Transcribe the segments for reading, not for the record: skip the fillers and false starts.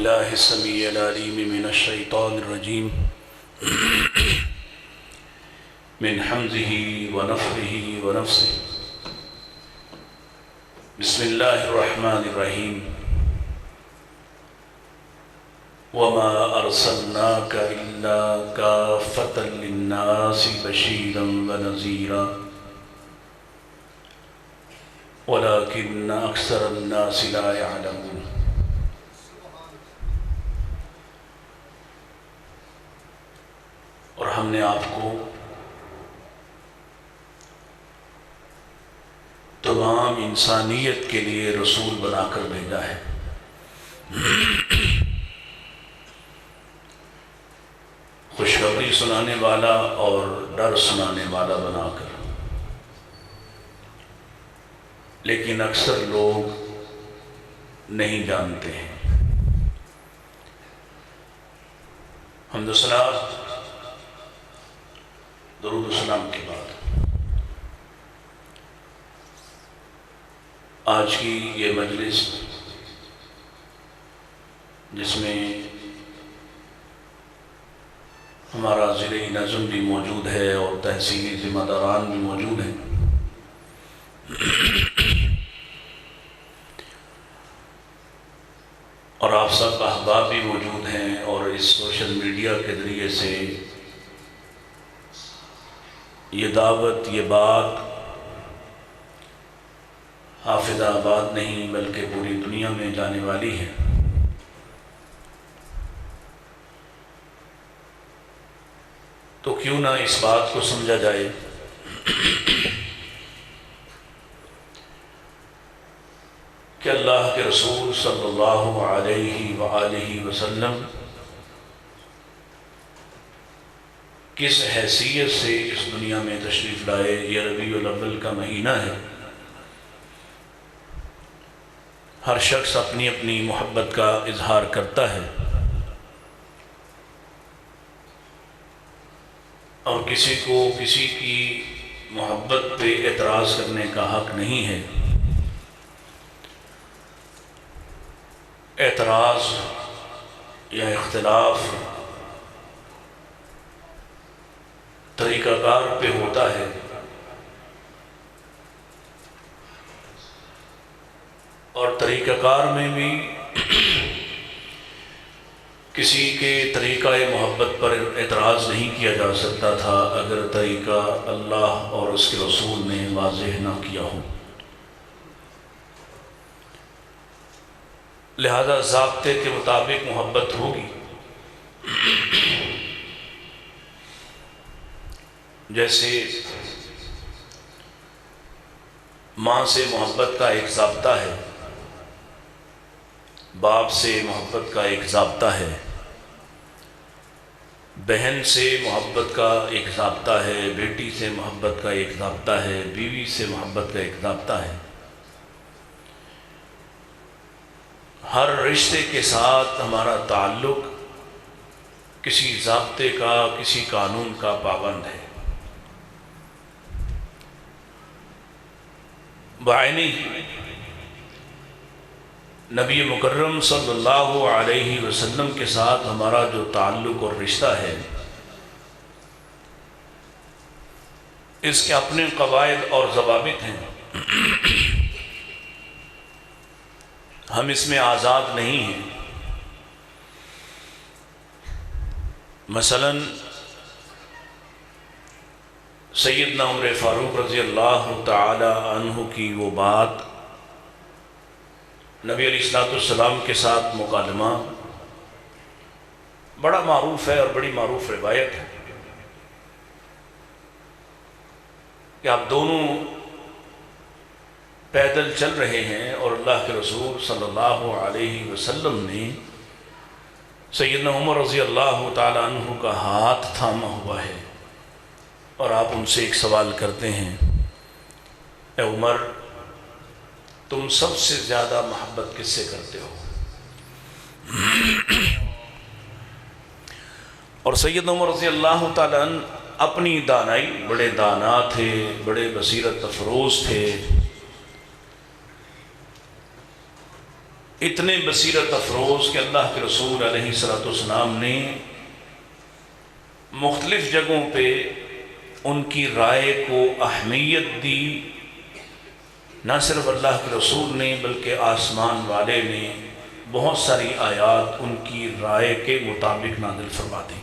بالله السميع العليم من الشيطان الرجيم من حمزه ونفخه ونفسه بسم الله الرحمن الرحيم وما أرسلناك إلا كافة للناس بشيرا ونذيرا ولكن أكثر الناس لا يعلمون. اور ہم نے آپ کو تمام انسانیت کے لیے رسول بنا کر بھیجا ہے. خوشخبری سنانے والا اور ڈر سنانے والا بنا کر. لیکن اکثر لوگ نہیں جانتے ہیں. حمد و ثنا درود و سلام کے بعد آج کی یہ مجلس جس میں ہمارا ضلعی نظم بھی موجود ہے اور تحصیلی ذمہ داران بھی موجود ہیں، اور آپ سب احباب بھی موجود ہیں، اور اس سوشل میڈیا کے ذریعے سے یہ دعوت، یہ بات حافظ آباد نہیں بلکہ پوری دنیا میں جانے والی ہے. تو کیوں نہ اس بات کو سمجھا جائے کہ اللہ کے رسول صلی اللہ علیہ وآلہ وسلم کس حیثیت سے اس دنیا میں تشریف لائے. یہ ربیع الاول کا مہینہ ہے. ہر شخص اپنی اپنی محبت کا اظہار کرتا ہے، اور کسی کو کسی کی محبت پہ اعتراض کرنے کا حق نہیں ہے. اعتراض یا اختلاف طریقہ کار پہ ہوتا ہے، اور طریقہ کار میں بھی کسی کے طریقہ محبت پر اعتراض نہیں کیا جا سکتا تھا اگر طریقہ اللہ اور اس کے رسول نے واضح نہ کیا ہو. لہذا ضابطے کے مطابق محبت ہوگی. جیسے ماں سے محبت کا ایک ضابطہ ہے، باپ سے محبت کا ایک ضابطہ ہے، بہن سے محبت کا ایک ضابطہ ہے، بیٹی سے محبت کا ایک ضابطہ ہے، بیوی سے محبت کا ایک ضابطہ ہے. ہر رشتے کے ساتھ ہمارا تعلق کسی ضابطے کا، کسی قانون کا پابند ہے. بعینی نبی مکرم صلی اللہ علیہ وسلم کے ساتھ ہمارا جو تعلق اور رشتہ ہے، اس کے اپنے قواعد اور ضوابط ہیں. ہم اس میں آزاد نہیں ہیں. مثلا سیدنا عمر فاروق رضی اللہ تعالی عنہ کی وہ بات، نبی علیہ السلام کے ساتھ مکالمہ، بڑا معروف ہے اور بڑی معروف روایت ہے کہ آپ دونوں پیدل چل رہے ہیں اور اللہ کے رسول صلی اللہ علیہ وسلم نے سیدنا عمر رضی اللہ تعالی عنہ کا ہاتھ تھاما ہوا ہے، اور آپ ان سے ایک سوال کرتے ہیں، اے عمر، تم سب سے زیادہ محبت کس سے کرتے ہو؟ اور سیدنا عمر رضی اللہ تعالی عنہ اپنی دانائی، بڑے دانا تھے، بڑے بصیرت افروز تھے، اتنے بصیرت افروز کہ اللہ کے رسول علیہ الصلوۃ والسلام نے مختلف جگہوں پہ ان کی رائے کو اہمیت دی۔ نہ صرف اللہ کے رسول نے بلکہ آسمان والے نے بہت ساری آیات ان کی رائے کے مطابق نازل فرما دی۔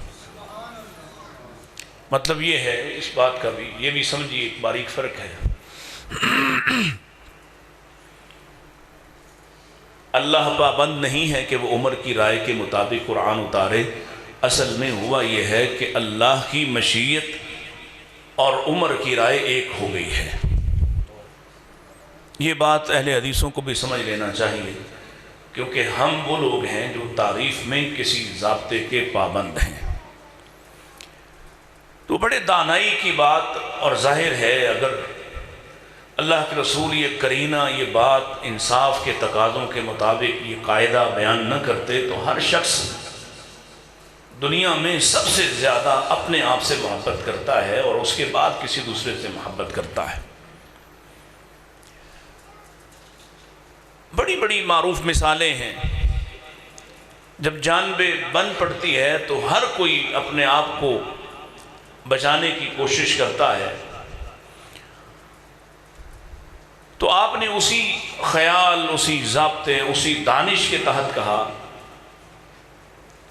مطلب یہ ہے اس بات کا بھی، یہ بھی سمجھیے ایک باریک فرق ہے۔ اللہ پابند نہیں ہے کہ وہ عمر کی رائے کے مطابق قرآن اتارے، اصل میں ہوا یہ ہے کہ اللہ کی مشیت اور عمر کی رائے ایک ہو گئی ہے۔ یہ بات اہل حدیثوں کو بھی سمجھ لینا چاہیے، کیونکہ ہم وہ لوگ ہیں جو تعریف میں کسی ضابطے کے پابند ہیں۔ تو بڑے دانائی کی بات، اور ظاہر ہے اگر اللہ کے رسول یہ کرینہ، یہ بات انصاف کے تقاضوں کے مطابق یہ قاعدہ بیان نہ کرتے تو ہر شخص دنیا میں سب سے زیادہ اپنے آپ سے محبت کرتا ہے اور اس کے بعد کسی دوسرے سے محبت کرتا ہے۔ بڑی بڑی معروف مثالیں ہیں، جب جان بن پڑتی ہے تو ہر کوئی اپنے آپ کو بچانے کی کوشش کرتا ہے۔ تو آپ نے اسی خیال، اسی ضابطے، اسی دانش کے تحت کہا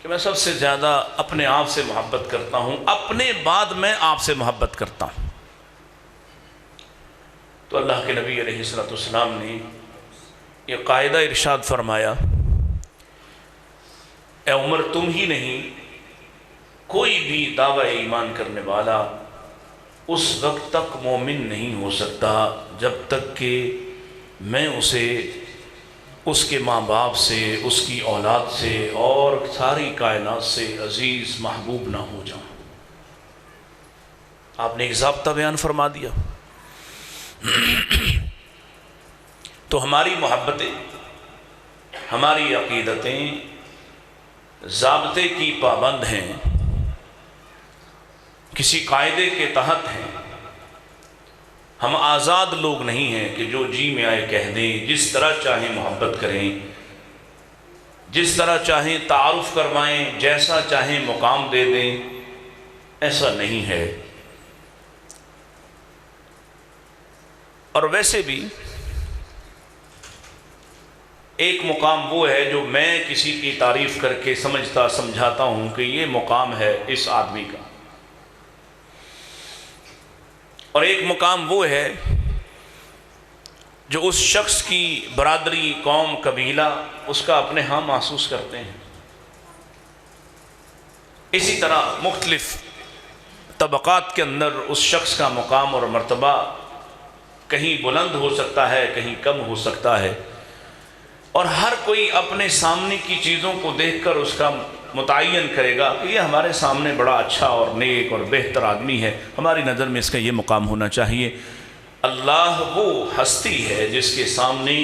کہ میں سب سے زیادہ اپنے آپ سے محبت کرتا ہوں، اپنے بعد میں آپ سے محبت کرتا ہوں۔ تو اللہ کے نبی علیہ الصلوۃ والسلام نے یہ قاعدہ ارشاد فرمایا، اے عمر تم ہی نہیں، کوئی بھی دعوی ایمان کرنے والا اس وقت تک مومن نہیں ہو سکتا جب تک کہ میں اسے اس کے ماں باپ سے، اس کی اولاد سے اور ساری کائنات سے عزیز محبوب نہ ہو جاؤں۔ آپ نے ایک ضابطہ بیان فرما دیا۔ تو ہماری محبتیں، ہماری عقیدتیں ضابطے کی پابند ہیں، کسی قاعدے کے تحت ہیں۔ ہم آزاد لوگ نہیں ہیں کہ جو جی میں آئے کہہ دیں، جس طرح چاہیں محبت کریں، جس طرح چاہیں تعارف کروائیں، جیسا چاہیں مقام دے دیں، ایسا نہیں ہے۔ اور ویسے بھی ایک مقام وہ ہے جو میں کسی کی تعریف کر کے سمجھاتا ہوں کہ یہ مقام ہے اس آدمی کا، اور ایک مقام وہ ہے جو اس شخص کی برادری، قوم، قبیلہ اس کا اپنے ہاں محسوس کرتے ہیں۔ اسی طرح مختلف طبقات کے اندر اس شخص کا مقام اور مرتبہ کہیں بلند ہو سکتا ہے، کہیں کم ہو سکتا ہے، اور ہر کوئی اپنے سامنے کی چیزوں کو دیکھ کر اس کا متعین کرے گا کہ یہ ہمارے سامنے بڑا اچھا اور نیک اور بہتر آدمی ہے، ہماری نظر میں اس کا یہ مقام ہونا چاہیے۔ اللہ وہ ہستی ہے جس کے سامنے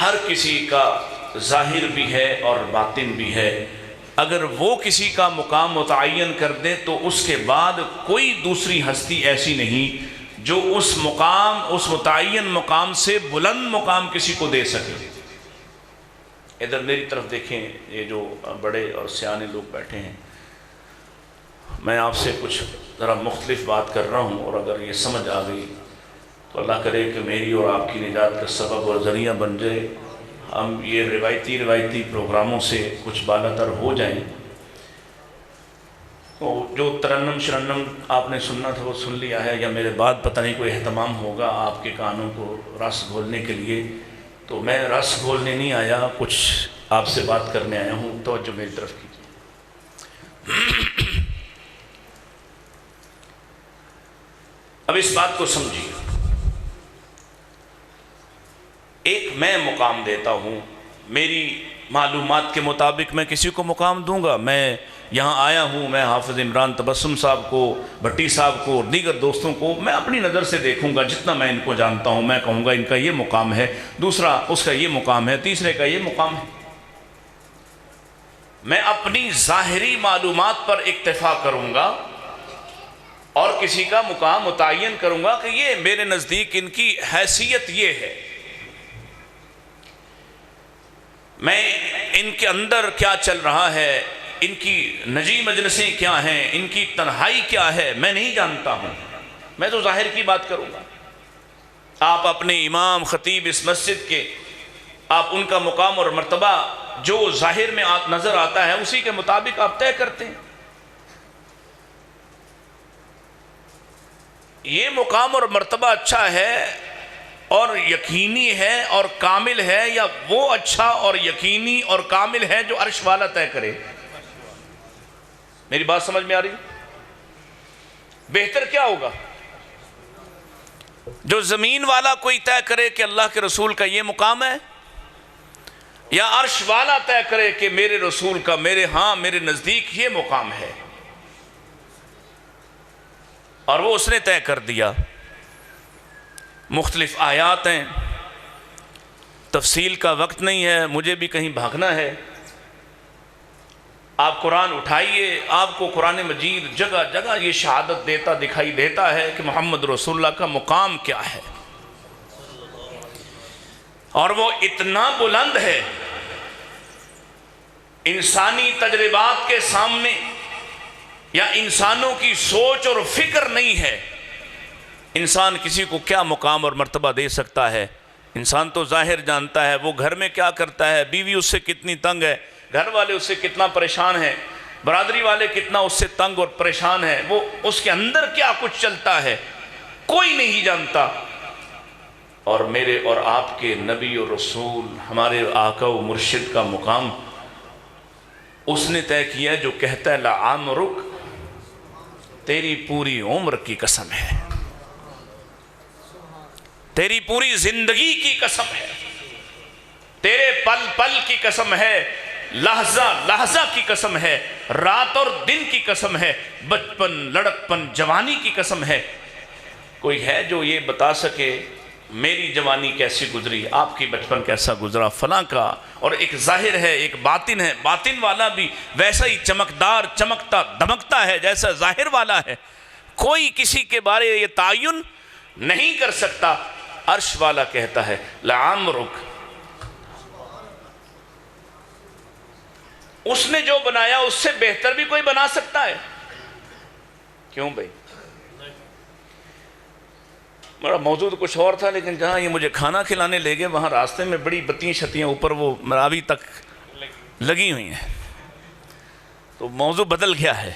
ہر کسی کا ظاہر بھی ہے اور باطن بھی ہے۔ اگر وہ کسی کا مقام متعین کر دیں تو اس کے بعد کوئی دوسری ہستی ایسی نہیں جو اس متعین مقام سے بلند مقام کسی کو دے سکے۔ ادھر میری طرف دیکھیں، یہ جو بڑے اور سیانے لوگ بیٹھے ہیں، میں آپ سے کچھ ذرا مختلف بات کر رہا ہوں، اور اگر یہ سمجھ آ گئی تو اللہ کرے کہ میری اور آپ کی نجات کا سبب اور ذریعہ بن جائے، ہم یہ روایتی پروگراموں سے کچھ بالاتر ہو جائیں۔ تو جو ترنم شرنم آپ نے سننا تھا وہ سن لیا ہے، یا میرے بعد پتہ نہیں کوئی اہتمام ہوگا آپ کے کانوں کو رس گھولنے کے لیے، تو میں رس گھولنے نہیں آیا، کچھ آپ سے بات کرنے آیا ہوں، توجہ میری طرف کیجیے۔ اب اس بات کو سمجھیے، ایک میں مقام دیتا ہوں، میری معلومات کے مطابق میں کسی کو مقام دوں گا۔ میں یہاں آیا ہوں، میں حافظ عمران تبسم صاحب کو، بھٹی صاحب کو اور دیگر دوستوں کو میں اپنی نظر سے دیکھوں گا، جتنا میں ان کو جانتا ہوں میں کہوں گا ان کا یہ مقام ہے، دوسرا اس کا یہ مقام ہے، تیسرے کا یہ مقام ہے۔ میں اپنی ظاہری معلومات پر اکتفا کروں گا اور کسی کا مقام متعین کروں گا کہ یہ میرے نزدیک ان کی حیثیت یہ ہے۔ میں ان کے اندر کیا چل رہا ہے، ان کی نجی مجلسیں کیا ہیں، ان کی تنہائی کیا ہے، میں نہیں جانتا ہوں، میں تو ظاہر کی بات کروں گا۔ آپ اپنے امام خطیب اس مسجد کے، آپ ان کا مقام اور مرتبہ جو ظاہر میں نظر آتا ہے اسی کے مطابق آپ طے کرتے ہیں۔ یہ مقام اور مرتبہ اچھا ہے اور یقینی ہے اور کامل ہے، یا وہ اچھا اور یقینی اور کامل ہے جو عرش والا طے کرے؟ میری بات سمجھ میں آ رہی؟ بہتر کیا ہوگا؟ جو زمین والا کوئی طے کرے کہ اللہ کے رسول کا یہ مقام ہے، یا عرش والا طے کرے کہ میرے رسول کا میرے نزدیک یہ مقام ہے، اور وہ اس نے طے کر دیا۔ مختلف آیات ہیں، تفصیل کا وقت نہیں ہے، مجھے بھی کہیں بھاگنا ہے۔ آپ قرآن اٹھائیے، آپ کو قرآن مجید جگہ جگہ یہ شہادت دیتا دکھائی دیتا ہے کہ محمد رسول اللہ کا مقام کیا ہے، اور وہ اتنا بلند ہے، انسانی تجربات کے سامنے یا انسانوں کی سوچ اور فکر نہیں ہے۔ انسان کسی کو کیا مقام اور مرتبہ دے سکتا ہے؟ انسان تو ظاہر جانتا ہے، وہ گھر میں کیا کرتا ہے، بیوی اس سے کتنی تنگ ہے، گھر والے اس سے کتنا پریشان ہیں، برادری والے کتنا اس سے تنگ اور پریشان ہیں، وہ اس کے اندر کیا کچھ چلتا ہے کوئی نہیں جانتا۔ اور میرے اور آپ کے نبی اور رسول، ہمارے آقا و مرشد کا مقام اس نے طے کیا جو کہتا ہے لعمرک، تیری پوری عمر کی قسم ہے، تیری پوری زندگی کی قسم ہے، تیرے پل پل کی قسم ہے، لحظہ لحظہ کی قسم ہے، رات اور دن کی قسم ہے، بچپن لڑکپن جوانی کی قسم ہے۔ کوئی ہے جو یہ بتا سکے میری جوانی کیسی گزری، آپ کی بچپن کیسا گزرا فلاں کا؟ اور ایک ظاہر ہے، ایک باطن ہے، باطن والا بھی ویسا ہی چمکدار چمکتا دمکتا ہے جیسا ظاہر والا ہے۔ کوئی کسی کے بارے یہ تعین نہیں کر سکتا۔ عرش والا کہتا ہے لعمرک، اس نے جو بنایا اس سے بہتر بھی کوئی بنا سکتا ہے؟ کیوں بھائی؟ میرا موضوع تو کچھ اور تھا، لیکن جہاں یہ مجھے کھانا کھلانے لے گئے وہاں راستے میں بڑی بتیاں شتیاں اوپر وہ مراوی تک لگی ہوئی ہیں، تو موضوع بدل گیا ہے،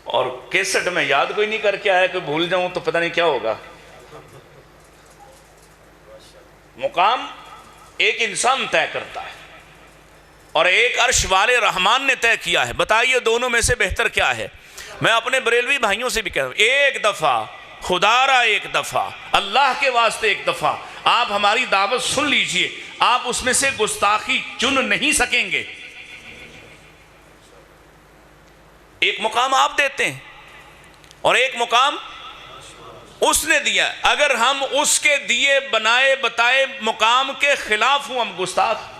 اور کیسٹ میں یاد کوئی نہیں کر کے آیا کہ بھول جاؤں تو پتہ نہیں کیا ہوگا۔ مقام ایک انسان طے کرتا ہے اور ایک عرش والے رحمان نے طے کیا ہے۔ بتائیے دونوں میں سے بہتر کیا ہے؟ میں اپنے بریلوی بھائیوں سے بھی کہہ رہا ہوں، ایک دفعہ خدا را، ایک دفعہ اللہ کے واسطے، ایک دفعہ آپ ہماری دعوت سن لیجئے، آپ اس میں سے گستاخی چن نہیں سکیں گے۔ ایک مقام آپ دیتے ہیں اور ایک مقام اس نے دیا۔ اگر ہم اس کے دیے بنائے بتائے مقام کے خلاف ہوں، ہم گستاخ۔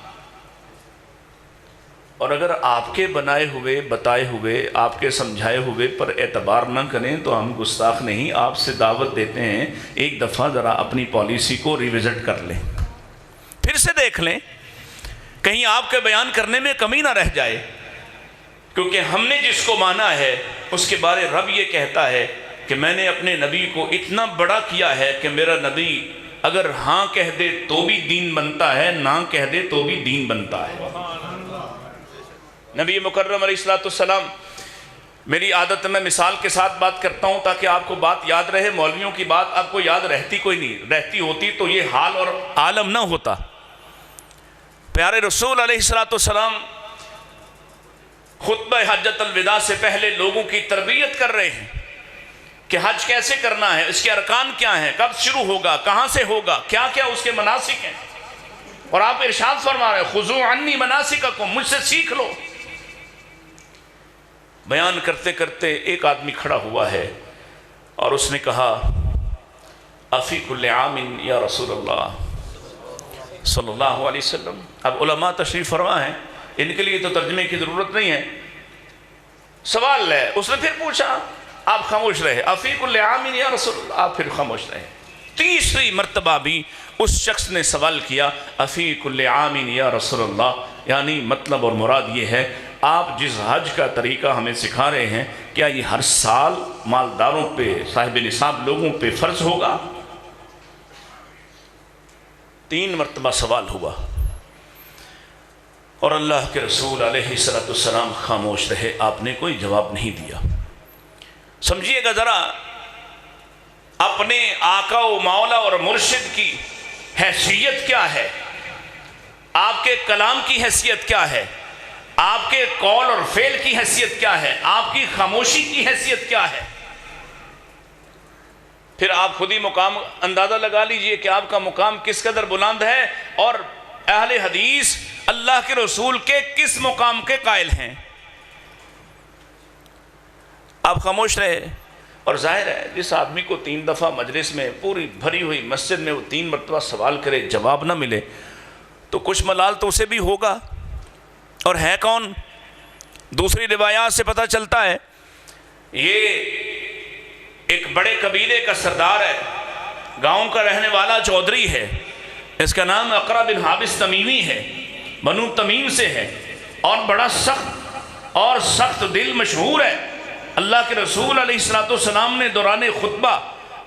اور اگر آپ کے بنائے ہوئے بتائے ہوئے آپ کے سمجھائے ہوئے پر اعتبار نہ کریں تو ہم گستاخ نہیں۔ آپ سے دعوت دیتے ہیں ایک دفعہ ذرا اپنی پالیسی کو ریوزٹ کر لیں، پھر سے دیکھ لیں، کہیں آپ کے بیان کرنے میں کمی نہ رہ جائے، کیونکہ ہم نے جس کو مانا ہے اس کے بارے رب یہ کہتا ہے کہ میں نے اپنے نبی کو اتنا بڑا کیا ہے کہ میرا نبی اگر ہاں کہہ دے تو بھی دین بنتا ہے، نہ کہہ دے تو بھی دین بنتا ہے۔ نبی مکرم علیہ السلام، میری عادت میں مثال کے ساتھ بات کرتا ہوں تاکہ آپ کو بات یاد رہے۔ مولویوں کی بات آپ کو یاد رہتی کوئی نہیں، رہتی ہوتی تو یہ حال اور عالم نہ ہوتا۔ پیارے رسول علیہ السلام خطبہ حجۃ الوداع سے پہلے لوگوں کی تربیت کر رہے ہیں کہ حج کیسے کرنا ہے، اس کے ارکان کیا ہیں، کب شروع ہوگا، کہاں سے ہوگا، کیا کیا اس کے مناسک ہیں۔ اور آپ ارشاد فرما رہے ہیں خذوا عنی مناسککم، مجھ سے سیکھ لو۔ بیان کرتے کرتے ایک آدمی کھڑا ہوا ہے اور اس نے کہا افی کل عام یا رسول اللہ صلی اللہ علیہ وسلم۔ اب علماء تشریف فرما ہیں، ان کے لیے تو ترجمے کی ضرورت نہیں ہے، سوال ہے۔ اس نے پھر پوچھا، آپ خاموش رہے، افی کل عام یا رسول اللہ، آپ پھر خاموش رہے۔ تیسری مرتبہ بھی اس شخص نے سوال کیا افی کل عامین یا رسول اللہ، یعنی مطلب اور مراد یہ ہے آپ جس حج کا طریقہ ہمیں سکھا رہے ہیں کیا یہ ہر سال مالداروں پہ، صاحب نصاب لوگوں پہ فرض ہوگا؟ 3 مرتبہ سوال ہوا اور اللہ کے رسول علیہ السلام خاموش رہے، آپ نے کوئی جواب نہیں دیا۔ سمجھیے گا ذرا، اپنے آقا و مولا اور مرشد کی حیثیت کیا ہے، آپ کے کلام کی حیثیت کیا ہے، آپ کے قول اور فعل کی حیثیت کیا ہے، آپ کی خاموشی کی حیثیت کیا ہے۔ پھر آپ خود ہی مقام اندازہ لگا لیجئے کہ آپ کا مقام کس قدر بلند ہے اور اہل حدیث اللہ کے رسول کے کس مقام کے قائل ہیں۔ آپ خاموش رہے، اور ظاہر ہے جس آدمی کو 3 دفعہ مجلس میں پوری بھری ہوئی مسجد میں وہ 3 مرتبہ سوال کرے، جواب نہ ملے تو کچھ ملال تو اسے بھی ہوگا، اور ہے کون؟ دوسری روایات سے پتہ چلتا ہے یہ ایک بڑے قبیلے کا سردار ہے، گاؤں کا رہنے والا چودھری ہے، اس کا نام اقرا بن حابس تمیمی ہے، بنو تمیم سے ہے، اور بڑا سخت دل مشہور ہے۔ اللہ کے رسول علیہ السلام نے دوران خطبہ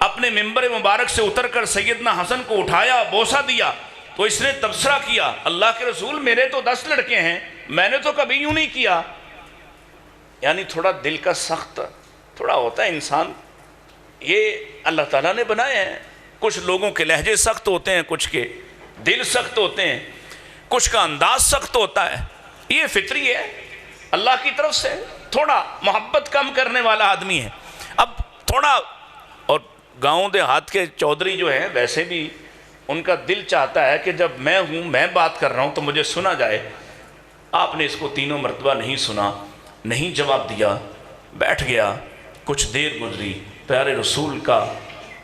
اپنے ممبر مبارک سے اتر کر سیدنا حسن کو اٹھایا، بوسہ دیا تو اس نے تبصرہ کیا، اللہ کے رسول میرے تو 10 لڑکے ہیں، میں نے تو کبھی یوں نہیں کیا۔ یعنی تھوڑا دل کا سخت تھوڑا ہوتا ہے انسان، یہ اللہ تعالیٰ نے بنایا ہے۔ کچھ لوگوں کے لہجے سخت ہوتے ہیں، کچھ کے دل سخت ہوتے ہیں، کچھ کا انداز سخت ہوتا ہے، یہ فطری ہے اللہ کی طرف سے۔ تھوڑا محبت کم کرنے والا آدمی ہے۔ اب تھوڑا، اور گاؤں دیہات کے چودھری جو ہیں ویسے بھی ان کا دل چاہتا ہے کہ جب میں ہوں، میں بات کر رہا ہوں تو مجھے سنا جائے۔ آپ نے اس کو 3 مرتبہ نہیں سنا، نہیں جواب دیا، بیٹھ گیا۔ کچھ دیر گزری، پیارے رسول کا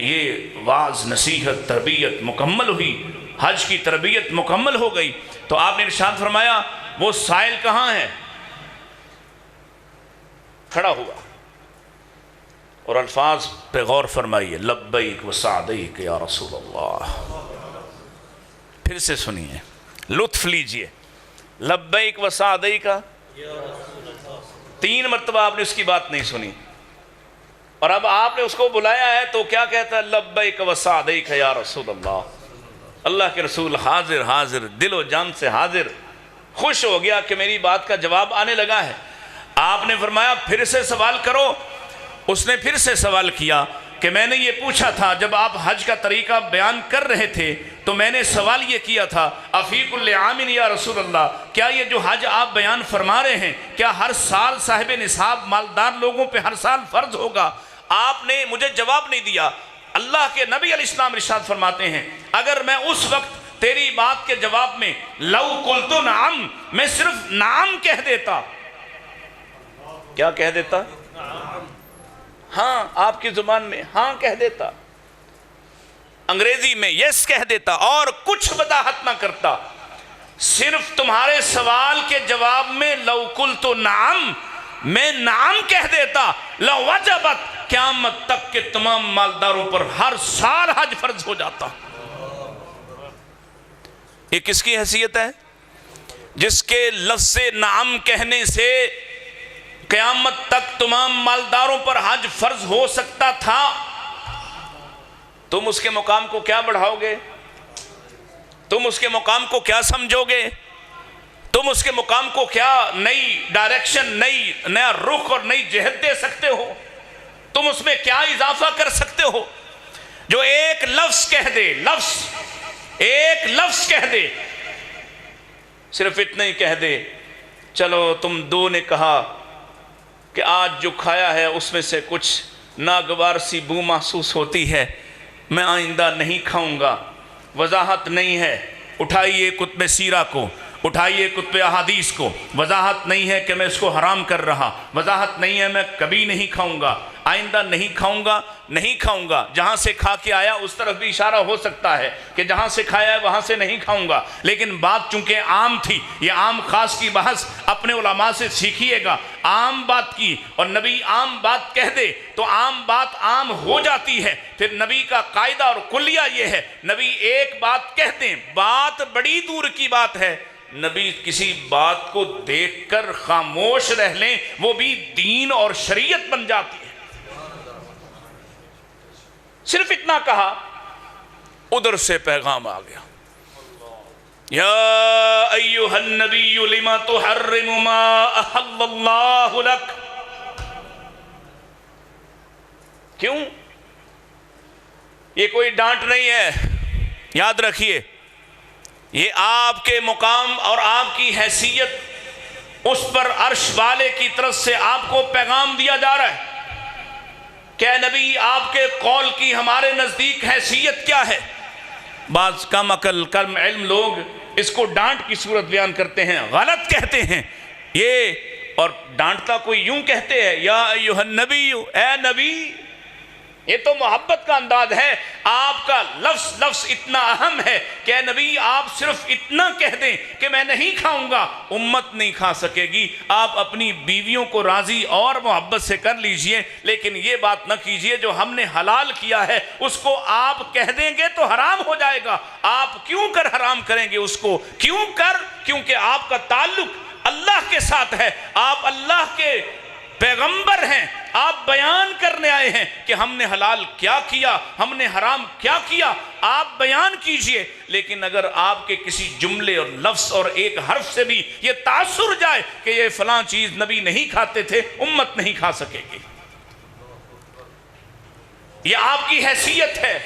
یہ واعظ، نصیحت، تربیت مکمل ہوئی، حج کی تربیت مکمل ہو گئی تو آپ نے ارشاد فرمایا وہ سائل کہاں ہے؟ کھڑا ہوا اور الفاظ پہ غور فرمائیے، لبیک و سعدیک یا رسول اللہ۔ پھر سے سنیے، لطف لیجئے، لبیک و سعدیک۔ 3 مرتبہ آپ نے اس کی بات نہیں سنی، اور اب آپ نے اس کو بلایا ہے تو کیا کہتا ہے؟ لبیک و سعدیک یا رسول اللہ۔ اللہ کے رسول حاضر حاضر، دل و جان سے حاضر، خوش ہو گیا کہ میری بات کا جواب آنے لگا ہے۔ آپ نے فرمایا پھر سے سوال کرو۔ اس نے پھر سے سوال کیا کہ میں نے یہ پوچھا تھا، جب آپ حج کا طریقہ بیان کر رہے تھے تو میں نے سوال یہ کیا تھا افیق العامن یا رسول اللہ، کیا یہ جو حج آپ بیان فرما رہے ہیں کیا ہر سال صاحب نصاب مالدار لوگوں پہ ہر سال فرض ہوگا؟ آپ نے مجھے جواب نہیں دیا۔ اللہ کے نبی علیہ السلام ارشاد فرماتے ہیں اگر میں اس وقت تیری بات کے جواب میں لو قلت نعم، میں صرف نعم کہہ دیتا، کیا کہہ دیتا؟ ہاں، آپ کی زبان میں ہاں کہہ دیتا، انگریزی میں یس کہہ دیتا، اور کچھ وضاحت نہ کرتا، صرف تمہارے سوال کے جواب میں لو قلت نعم، میں نعم کہہ دیتا، لوجبت، قیامت تک کے تمام مالداروں پر ہر سال حج فرض ہو جاتا۔ یہ کس کی حیثیت ہے؟ جس کے لفظ نعم کہنے سے قیامت تک تمام مالداروں پر حج فرض ہو سکتا تھا۔ تم اس کے مقام کو کیا بڑھاؤ گے؟ تم اس کے مقام کو کیا سمجھو گے؟ تم اس کے مقام کو کیا نئی ڈائریکشن، نیا رخ اور نئی جہت دے سکتے ہو؟ تم اس میں کیا اضافہ کر سکتے ہو؟ جو ایک لفظ کہہ دے، ایک لفظ کہہ دے، صرف اتنا ہی کہہ دے، چلو تم 2 نے کہا کہ آج جو کھایا ہے اس میں سے کچھ ناگوار سی بو محسوس ہوتی ہے، میں آئندہ نہیں کھاؤں گا، وضاحت نہیں ہے، اٹھائیے کتب سیرہ کو، اٹھائیے کتب احادیث کو، وضاحت نہیں ہے کہ میں اس کو حرام کر رہا، وضاحت نہیں ہے میں کبھی نہیں کھاؤں گا، آئندہ نہیں کھاؤں گا، نہیں کھاؤں گا، جہاں سے کھا کے آیا اس طرف بھی اشارہ ہو سکتا ہے کہ جہاں سے کھایا ہے وہاں سے نہیں کھاؤں گا، لیکن بات چونکہ عام تھی، یہ عام خاص کی بحث اپنے علماء سے سیکھیے گا، عام بات کی اور نبی عام بات کہہ دے تو عام بات عام ہو جاتی ہے، پھر نبی کا قاعدہ اور کلیہ یہ ہے، نبی ایک بات کہہ دیں، بات بڑی دور کی بات ہے، نبی کسی بات کو دیکھ کر خاموش رہ لیں وہ بھی دین اور شریعت بن جاتی ہے۔ صرف اتنا کہا، ادھر سے پیغام آ گیا، یا ایہا النبی لما تحرم ما احل اللہ لک۔ کیوں؟ یہ کوئی ڈانٹ نہیں ہے، یاد رکھیے، یہ آپ کے مقام اور آپ کی حیثیت اس پر عرش والے کی طرف سے آپ کو پیغام دیا جا رہا ہے کہ اے نبی آپ کے قول کی ہمارے نزدیک حیثیت کیا ہے۔ بعض کم عقل کم علم لوگ اس کو ڈانٹ کی صورت بیان کرتے ہیں، غلط کہتے ہیں یہ، اور ڈانٹتا کوئی یوں کہتے ہیں، یا ایہا النبی، اے نبی، یہ تو محبت کا انداز ہے، آپ کا لفظ اتنا اہم ہے کہ اے نبی آپ صرف اتنا کہہ دیں کہ میں نہیں کھاؤں گا، امت نہیں کھا سکے گی، آپ اپنی بیویوں کو راضی اور محبت سے کر لیجئے، لیکن یہ بات نہ کیجئے جو ہم نے حلال کیا ہے اس کو آپ کہہ دیں گے تو حرام ہو جائے گا، آپ کیوں کر حرام کریں گے اس کو، کیونکہ آپ کا تعلق اللہ کے ساتھ ہے، آپ اللہ کے پیغمبر ہیں، آپ بیان کرنے آئے ہیں کہ ہم نے حلال کیا کیا، ہم نے حرام کیا کیا، آپ بیان کیجئے، لیکن اگر آپ کے کسی جملے اور لفظ اور ایک حرف سے بھی یہ تاثر جائے کہ یہ فلاں چیز نبی نہیں کھاتے تھے، امت نہیں کھا سکے گی، یہ آپ کی حیثیت ہے۔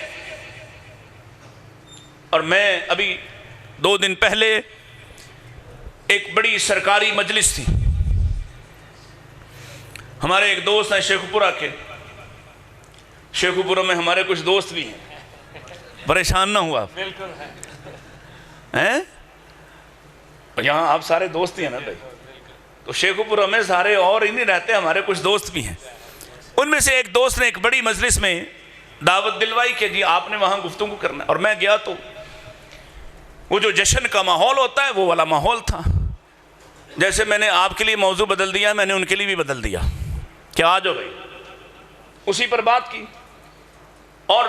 اور میں ابھی 2 دن پہلے ایک بڑی سرکاری مجلس تھی، ہمارے ایک دوست ہیں شیخوپورہ کے، شیخوپورہ میں ہمارے کچھ دوست بھی ہیں، پریشان نہ ہوا آپ، یہاں آپ سارے دوست ہی ہیں نا بھائی، تو شیخوپورہ میں سارے اور ہی نہیں رہتے، ہمارے کچھ دوست بھی ہیں، ان میں سے ایک دوست نے ایک بڑی مجلس میں دعوت دلوائی کہ جی آپ نے وہاں گفتگو کرنا ہے، اور میں گیا تو وہ جو جشن کا ماحول ہوتا ہے وہ والا ماحول تھا، جیسے میں نے آپ کے لیے موضوع بدل دیا میں نے ان کے لیے بھی بدل دیا کہ آ جاؤ بھائی، اسی پر بات کی، اور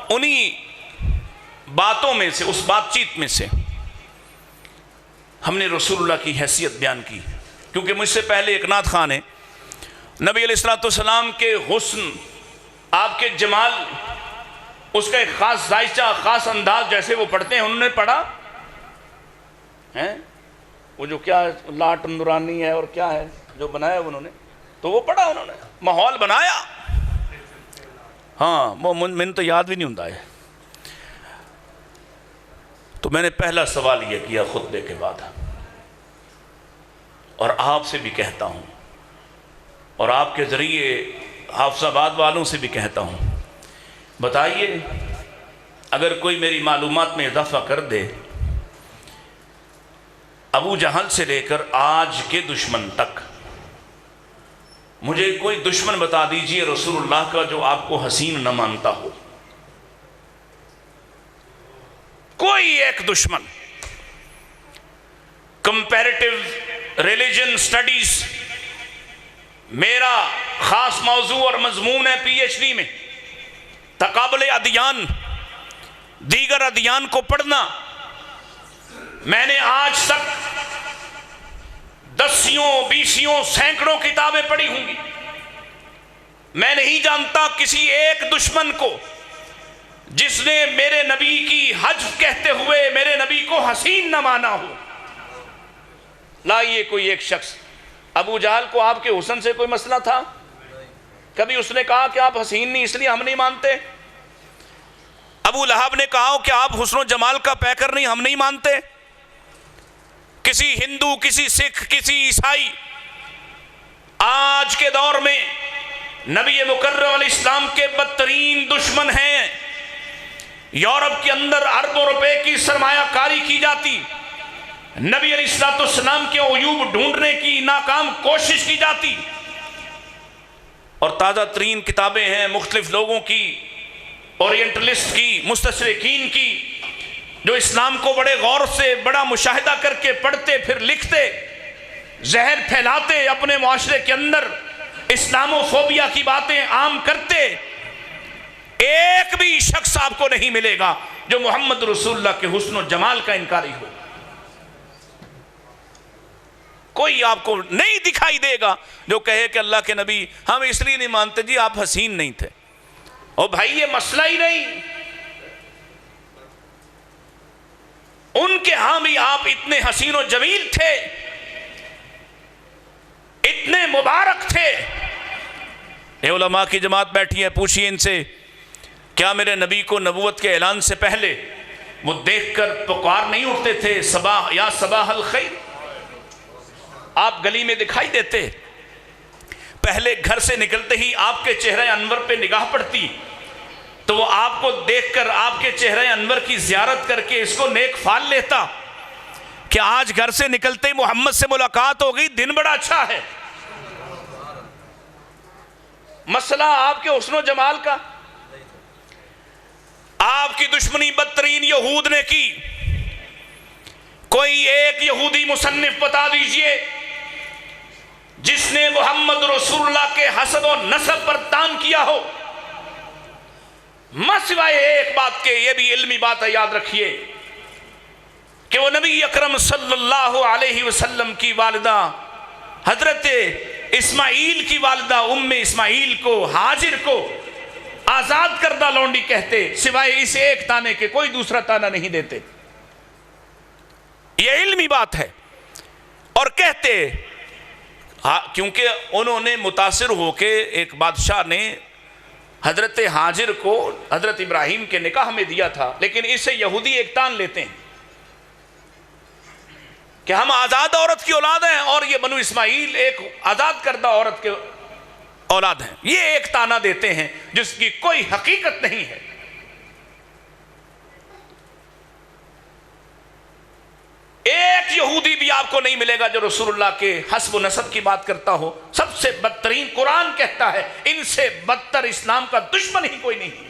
انہی باتوں میں سے، اس بات چیت میں سے ہم نے رسول اللہ کی حیثیت بیان کی، کیونکہ مجھ سے پہلے ایک نعت خان ہے، نبی علیہ السلام کے حسن، آپ کے جمال، اس کا ایک خاص ذائچہ، خاص انداز جیسے وہ پڑھتے ہیں، انہوں نے پڑھا وہ جو کیا لاٹ نورانی ہے اور کیا ہے جو بنایا انہوں نے، تو وہ پڑھا انہوں نے، ماحول بنایا، ہاں وہ میں نے تو یاد بھی نہیں ہوں ہے، تو میں نے پہلا سوال یہ کیا خطبے کے بعد، اور آپ سے بھی کہتا ہوں اور آپ کے ذریعے حافظ آباد والوں سے بھی کہتا ہوں، بتائیے اگر کوئی میری معلومات میں اضافہ کر دے، ابو جہل سے لے کر آج کے دشمن تک، مجھے کوئی دشمن بتا دیجئے رسول اللہ کا جو آپ کو حسین نہ مانتا ہو، کوئی ایک دشمن۔ کمپیریٹیو ریلیجن سٹڈیز میرا خاص موضوع اور مضمون ہے پی ایچ ڈی میں، تقابل ادیان، دیگر ادیان کو پڑھنا، میں نے آج تک 10 سینکڑوں کتابیں پڑھی ہوں گی، میں نہیں جانتا کسی ایک دشمن کو جس نے میرے نبی کی حجب کہتے ہوئے میرے نبی کو حسین نہ مانا ہو، لائیے کوئی ایک شخص۔ ابو جہل کو آپ کے حسن سے کوئی مسئلہ تھا؟ کبھی اس نے کہا کہ آپ حسین نہیں اس لیے ہم نہیں مانتے؟ ابو لہب نے کہا کہ آپ حسن و جمال کا پیکر نہیں ہم نہیں مانتے؟ کسی ہندو، کسی سکھ، کسی عیسائی آج کے دور میں نبی مکرم علیہ السلام کے بدترین دشمن ہیں۔ یورپ کے اندر اربوں روپے کی سرمایہ کاری کی جاتی، نبی علیہ السلام کے عیوب ڈھونڈنے کی ناکام کوشش کی جاتی، اور تازہ ترین کتابیں ہیں مختلف لوگوں کی، اورینٹلسٹ کی، مستشرقین کی، جو اسلام کو بڑے غور سے بڑا مشاہدہ کر کے پڑھتے پھر لکھتے، زہر پھیلاتے اپنے معاشرے کے اندر، اسلامو فوبیا کی باتیں عام کرتے۔ ایک بھی شخص آپ کو نہیں ملے گا جو محمد رسول اللہ کے حسن و جمال کا انکاری ہو، کوئی آپ کو نہیں دکھائی دے گا جو کہے کہ اللہ کے نبی ہم اس لیے نہیں مانتے جی آپ حسین نہیں تھے۔ اور بھائی یہ مسئلہ ہی نہیں، ان کے ہاں بھی آپ اتنے حسین و جمیل تھے، اتنے مبارک تھے۔ یہ علماء کی جماعت بیٹھی ہے، پوچھئے ان سے کیا میرے نبی کو نبوت کے اعلان سے پہلے وہ دیکھ کر پکار نہیں اٹھتے تھے صباح یا صباح الخیر؟ آپ گلی میں دکھائی دیتے، پہلے گھر سے نکلتے ہی آپ کے چہرہ انور پہ نگاہ پڑتی تو وہ آپ کو دیکھ کر آپ کے چہرہ انور کی زیارت کر کے اس کو نیک فال لیتا کہ آج گھر سے نکلتے ہی محمد سے ملاقات ہو گئی، دن بڑا اچھا ہے۔ مسئلہ آپ کے حسن و جمال کا، آپ کی دشمنی بدترین یہود نے کی۔ کوئی ایک یہودی مصنف بتا دیجئے جس نے محمد رسول اللہ کے حسب و نسب پر تان کیا ہو، سوائے ایک بات کے، یہ بھی علمی بات ہے، یاد رکھیے کہ وہ نبی اکرم صلی اللہ علیہ وسلم کی والدہ حضرت اسماعیل کی والدہ ام اسماعیل کو، ہاجر کو آزاد کردہ لونڈی کہتے، سوائے اس ایک تانے کے کوئی دوسرا تانا نہیں دیتے۔ یہ علمی بات ہے۔ اور کہتے کیونکہ انہوں نے متاثر ہو کے، ایک بادشاہ نے حضرت ہاجر کو حضرت ابراہیم کے نکاح میں دیا تھا، لیکن اسے یہودی ایک تان لیتے ہیں کہ ہم آزاد عورت کی اولاد ہیں اور یہ بنو اسماعیل ایک آزاد کردہ عورت کے اولاد ہیں، یہ ایک تانا دیتے ہیں جس کی کوئی حقیقت نہیں ہے۔ ایک یہودی بھی آپ کو نہیں ملے گا جو رسول اللہ کے حسب و نسب کی بات کرتا ہو۔ سب سے بدترین قرآن کہتا ہے ان سے بدتر اسلام کا دشمن ہی کوئی نہیں۔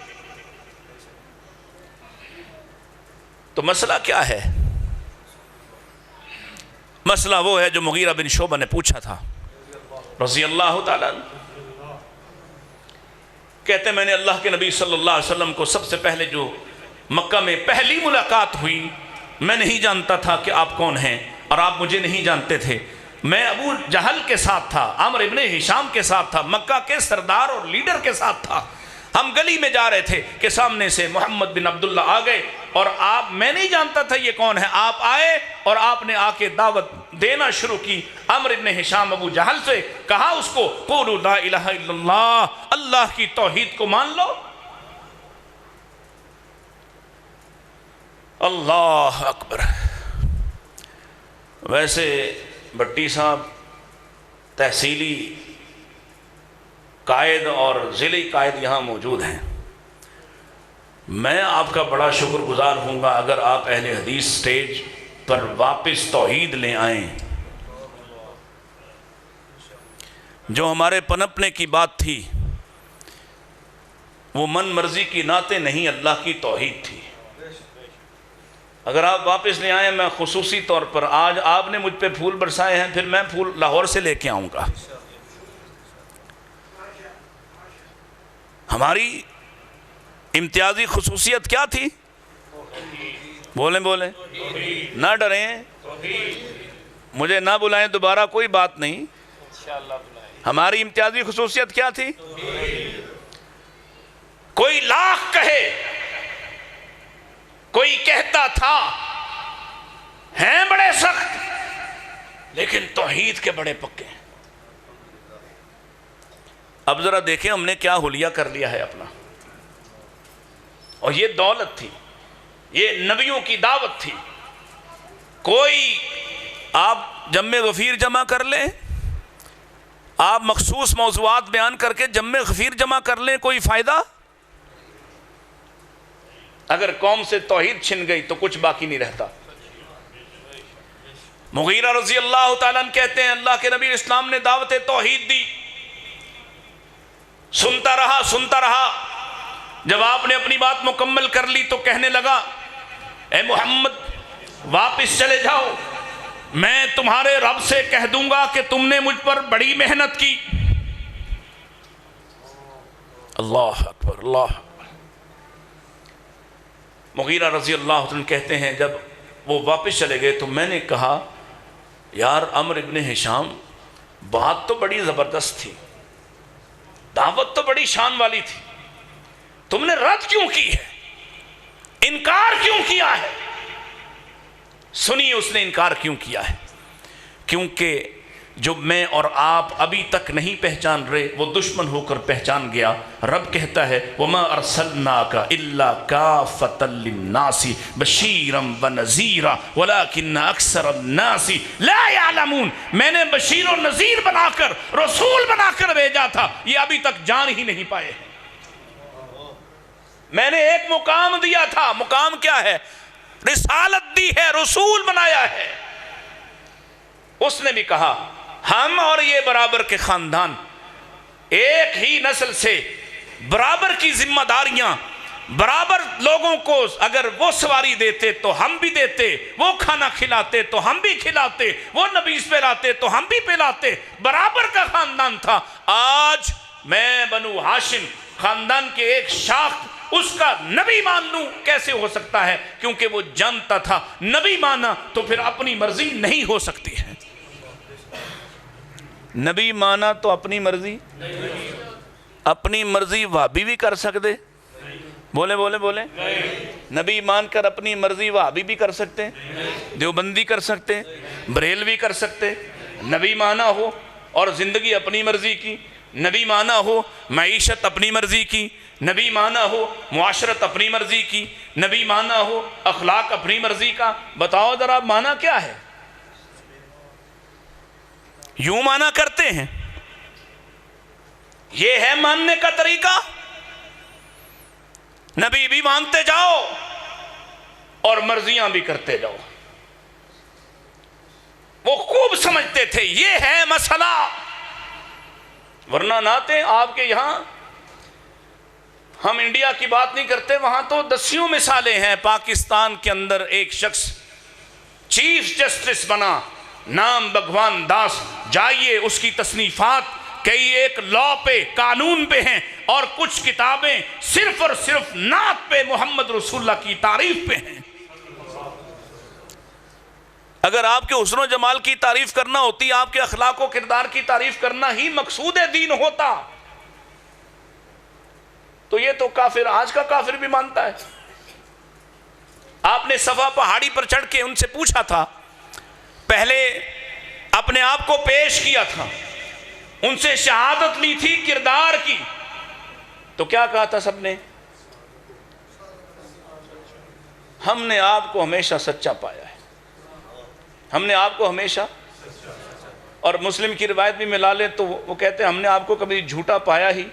تو مسئلہ کیا ہے؟ مسئلہ وہ ہے جو مغیرہ بن شعبہ نے پوچھا تھا رضی اللہ تعالیٰ عنہ۔ کہتے میں نے اللہ کے نبی صلی اللہ علیہ وسلم کو سب سے پہلے جو مکہ میں پہلی ملاقات ہوئی، میں نہیں جانتا تھا کہ آپ کون ہیں اور آپ مجھے نہیں جانتے تھے۔ میں ابو جہل کے ساتھ تھا، عمر ابن ہشام کے ساتھ تھا، مکہ کے سردار اور لیڈر کے ساتھ تھا۔ ہم گلی میں جا رہے تھے کہ سامنے سے محمد بن عبداللہ آ گئے اور میں نہیں جانتا تھا یہ کون ہے۔ آپ آئے اور آپ نے آ کے دعوت دینا شروع کی۔ عمر ابن ہشام ابو جہل سے کہا اس کو قولوا لا الہ الا اللہ، اللہ کی توحید کو مان لو۔ اللہ اکبر۔ ویسے بھٹی صاحب تحصیلی قائد اور ضلعی قائد یہاں موجود ہیں، میں آپ کا بڑا شکر گزار ہوں گا اگر آپ اہل حدیث سٹیج پر واپس توحید لے آئیں۔ جو ہمارے پنپنے کی بات تھی وہ من مرضی کی نعتیں نہیں، اللہ کی توحید تھی۔ اگر آپ واپس لے آئیں، میں خصوصی طور پر آج آپ نے مجھ پہ پھول برسائے ہیں، پھر میں پھول لاہور سے لے کے آؤں گا۔ ہماری امتیازی خصوصیت کیا تھی؟ بولیں بولیں، نہ ڈریں، مجھے نہ بلائیں دوبارہ کوئی بات نہیں۔ ہماری امتیازی خصوصیت کیا تھی؟ کوئی لاکھ کہے، کوئی کہتا تھا ہیں بڑے سخت لیکن توحید کے بڑے پکے ہیں۔ اب ذرا دیکھیں ہم نے کیا حلیہ کر لیا ہے اپنا، اور یہ دولت تھی، یہ نبیوں کی دعوت تھی۔ کوئی آپ جمع غفیر جمع کر لیں، آپ مخصوص موضوعات بیان کر کے جمع غفیر جمع کر لیں، کوئی فائدہ؟ اگر قوم سے توحید چھن گئی تو کچھ باقی نہیں رہتا۔ مغیرہ رضی اللہ تعالیٰ عنہ کہتے ہیں اللہ کے نبی اسلام نے دعوت توحید دی، سنتا رہا، جب آپ نے اپنی بات مکمل کر لی تو کہنے لگا اے محمد واپس چلے جاؤ، میں تمہارے رب سے کہہ دوں گا کہ تم نے مجھ پر بڑی محنت کی۔ اللہ اکبر، اللہ اکبر۔ مغیرہ رضی اللہ عنہ کہتے ہیں جب وہ واپس چلے گئے تو میں نے کہا یار عمرو ابن ہشام، بات تو بڑی زبردست تھی، دعوت تو بڑی شان والی تھی، تم نے رد کیوں کی ہے، انکار کیوں کیا ہے؟ سنیے اس نے انکار کیوں کیا ہے، کیونکہ جو میں اور آپ ابھی تک نہیں پہچان رہے وہ دشمن ہو کر پہچان گیا۔ رب کہتا ہے وَمَا أَرْسَلْنَاكَ إِلَّا كَافَةً لِلنَّاسِ بَشِيرًا وَنَذِيرًا وَلَكِنَّ أَكْثَرَ النَّاسِ لَا يَعْلَمُونَ، میں نے بشیر و نذیر بنا کر، رسول بنا کر بھیجا تھا، یہ ابھی تک جان ہی نہیں پائے ہیں۔ میں نے ایک مقام دیا تھا، مقام کیا ہے؟ رسالت دی ہے، رسول بنایا ہے۔ اس نے بھی کہا ہم اور یہ برابر کے خاندان، ایک ہی نسل سے، برابر کی ذمہ داریاں، برابر لوگوں کو اگر وہ سواری دیتے تو ہم بھی دیتے، وہ کھانا کھلاتے تو ہم بھی کھلاتے، وہ نبیذ پلاتے تو ہم بھی پلاتے، برابر کا خاندان تھا۔ آج میں بنو ہاشم خاندان کے ایک شاخ، اس کا نبی مان لوں کیسے ہو سکتا ہے؟ کیونکہ وہ جانتا تھا نبی مانا تو پھر اپنی مرضی نہیں ہو سکتی ہے۔ نبی مانا تو اپنی مرضی، اپنی مرضی وہابی بھی کر سکتے، بولے بولے بولے، نبی مان کر اپنی مرضی وہابی بھی کر سکتے، دیوبندی کر سکتے، بریلوی کر سکتے۔ نبی مانا ہو اور زندگی اپنی مرضی کی، نبی مانا ہو معیشت اپنی مرضی کی، نبی مانا ہو معاشرت اپنی مرضی کی، نبی مانا ہو اخلاق اپنی مرضی کا۔ بتاؤ ذرا مانا کیا ہے؟ یوں مانا کرتے ہیں، یہ ہے ماننے کا طریقہ؟ نبی بھی مانتے جاؤ اور مرضیاں بھی کرتے جاؤ۔ وہ خوب سمجھتے تھے یہ ہے مسئلہ، ورنہ ناتے آپ کے یہاں، ہم انڈیا کی بات نہیں کرتے، وہاں تو دسیوں مثالیں ہیں۔ پاکستان کے اندر ایک شخص چیف جسٹس بنا، نام بھگوان داس، جائیے اس کی تصنیفات کئی ایک لا پہ، قانون پہ ہیں، اور کچھ کتابیں صرف اور صرف نعت پہ، محمد رسول اللہ کی تعریف پہ ہیں۔ اگر آپ کے حسن و جمال کی تعریف کرنا ہوتی، آپ کے اخلاق و کردار کی تعریف کرنا ہی مقصود دین ہوتا، تو یہ تو کافر، آج کا کافر بھی مانتا ہے۔ آپ نے صفا پہاڑی پر چڑھ کے ان سے پوچھا تھا، پہلے اپنے آپ کو پیش کیا تھا، ان سے شہادت لی تھی کردار کی، تو کیا کہا تھا سب نے؟ ہم نے آپ کو ہمیشہ سچا پایا ہے، ہم نے آپ کو ہمیشہ، اور مسلم کی روایت بھی ملا لیں تو وہ کہتے ہیں ہم نے آپ کو کبھی جھوٹا پایا ہی۔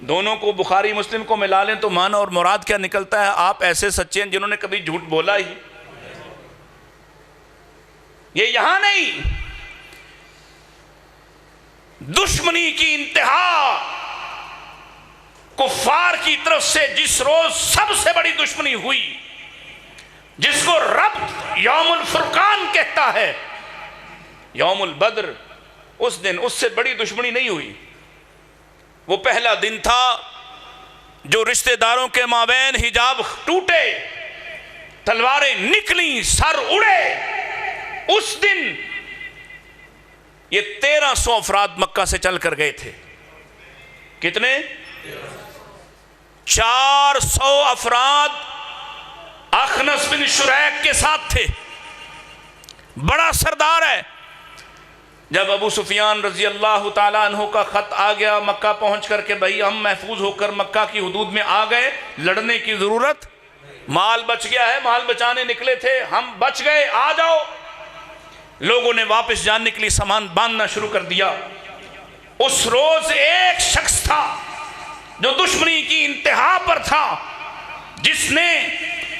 دونوں کو، بخاری مسلم کو ملا لیں تو معنی اور مراد کیا نکلتا ہے؟ آپ ایسے سچے ہیں جنہوں نے کبھی جھوٹ بولا ہی۔ یہ یہاں نہیں، دشمنی کی انتہا کفار کی طرف سے جس روز سب سے بڑی دشمنی ہوئی، جس کو رب یوم الفرقان کہتا ہے، یوم البدر، اس دن اس سے بڑی دشمنی نہیں ہوئی۔ وہ پہلا دن تھا جو رشتہ داروں کے مابین حجاب ٹوٹے، تلواریں نکلیں، سر اڑے۔ اس دن یہ 1300 افراد مکہ سے چل کر گئے تھے۔ کتنے؟ 400 افراد اخنس بن شریک کے ساتھ تھے، بڑا سردار ہے۔ جب ابو سفیان رضی اللہ تعالیٰ عنہ کا خط آ گیا مکہ پہنچ کر کے بھائی ہم محفوظ ہو کر مکہ کی حدود میں آ گئے، لڑنے کی ضرورت، مال بچ گیا ہے، مال بچانے نکلے تھے، ہم بچ گئے، آ جاؤ۔ لوگوں نے واپس جاننے کے لیے سامان باندھنا شروع کر دیا۔ اس روز ایک شخص تھا جو دشمنی کی انتہا پر تھا، جس نے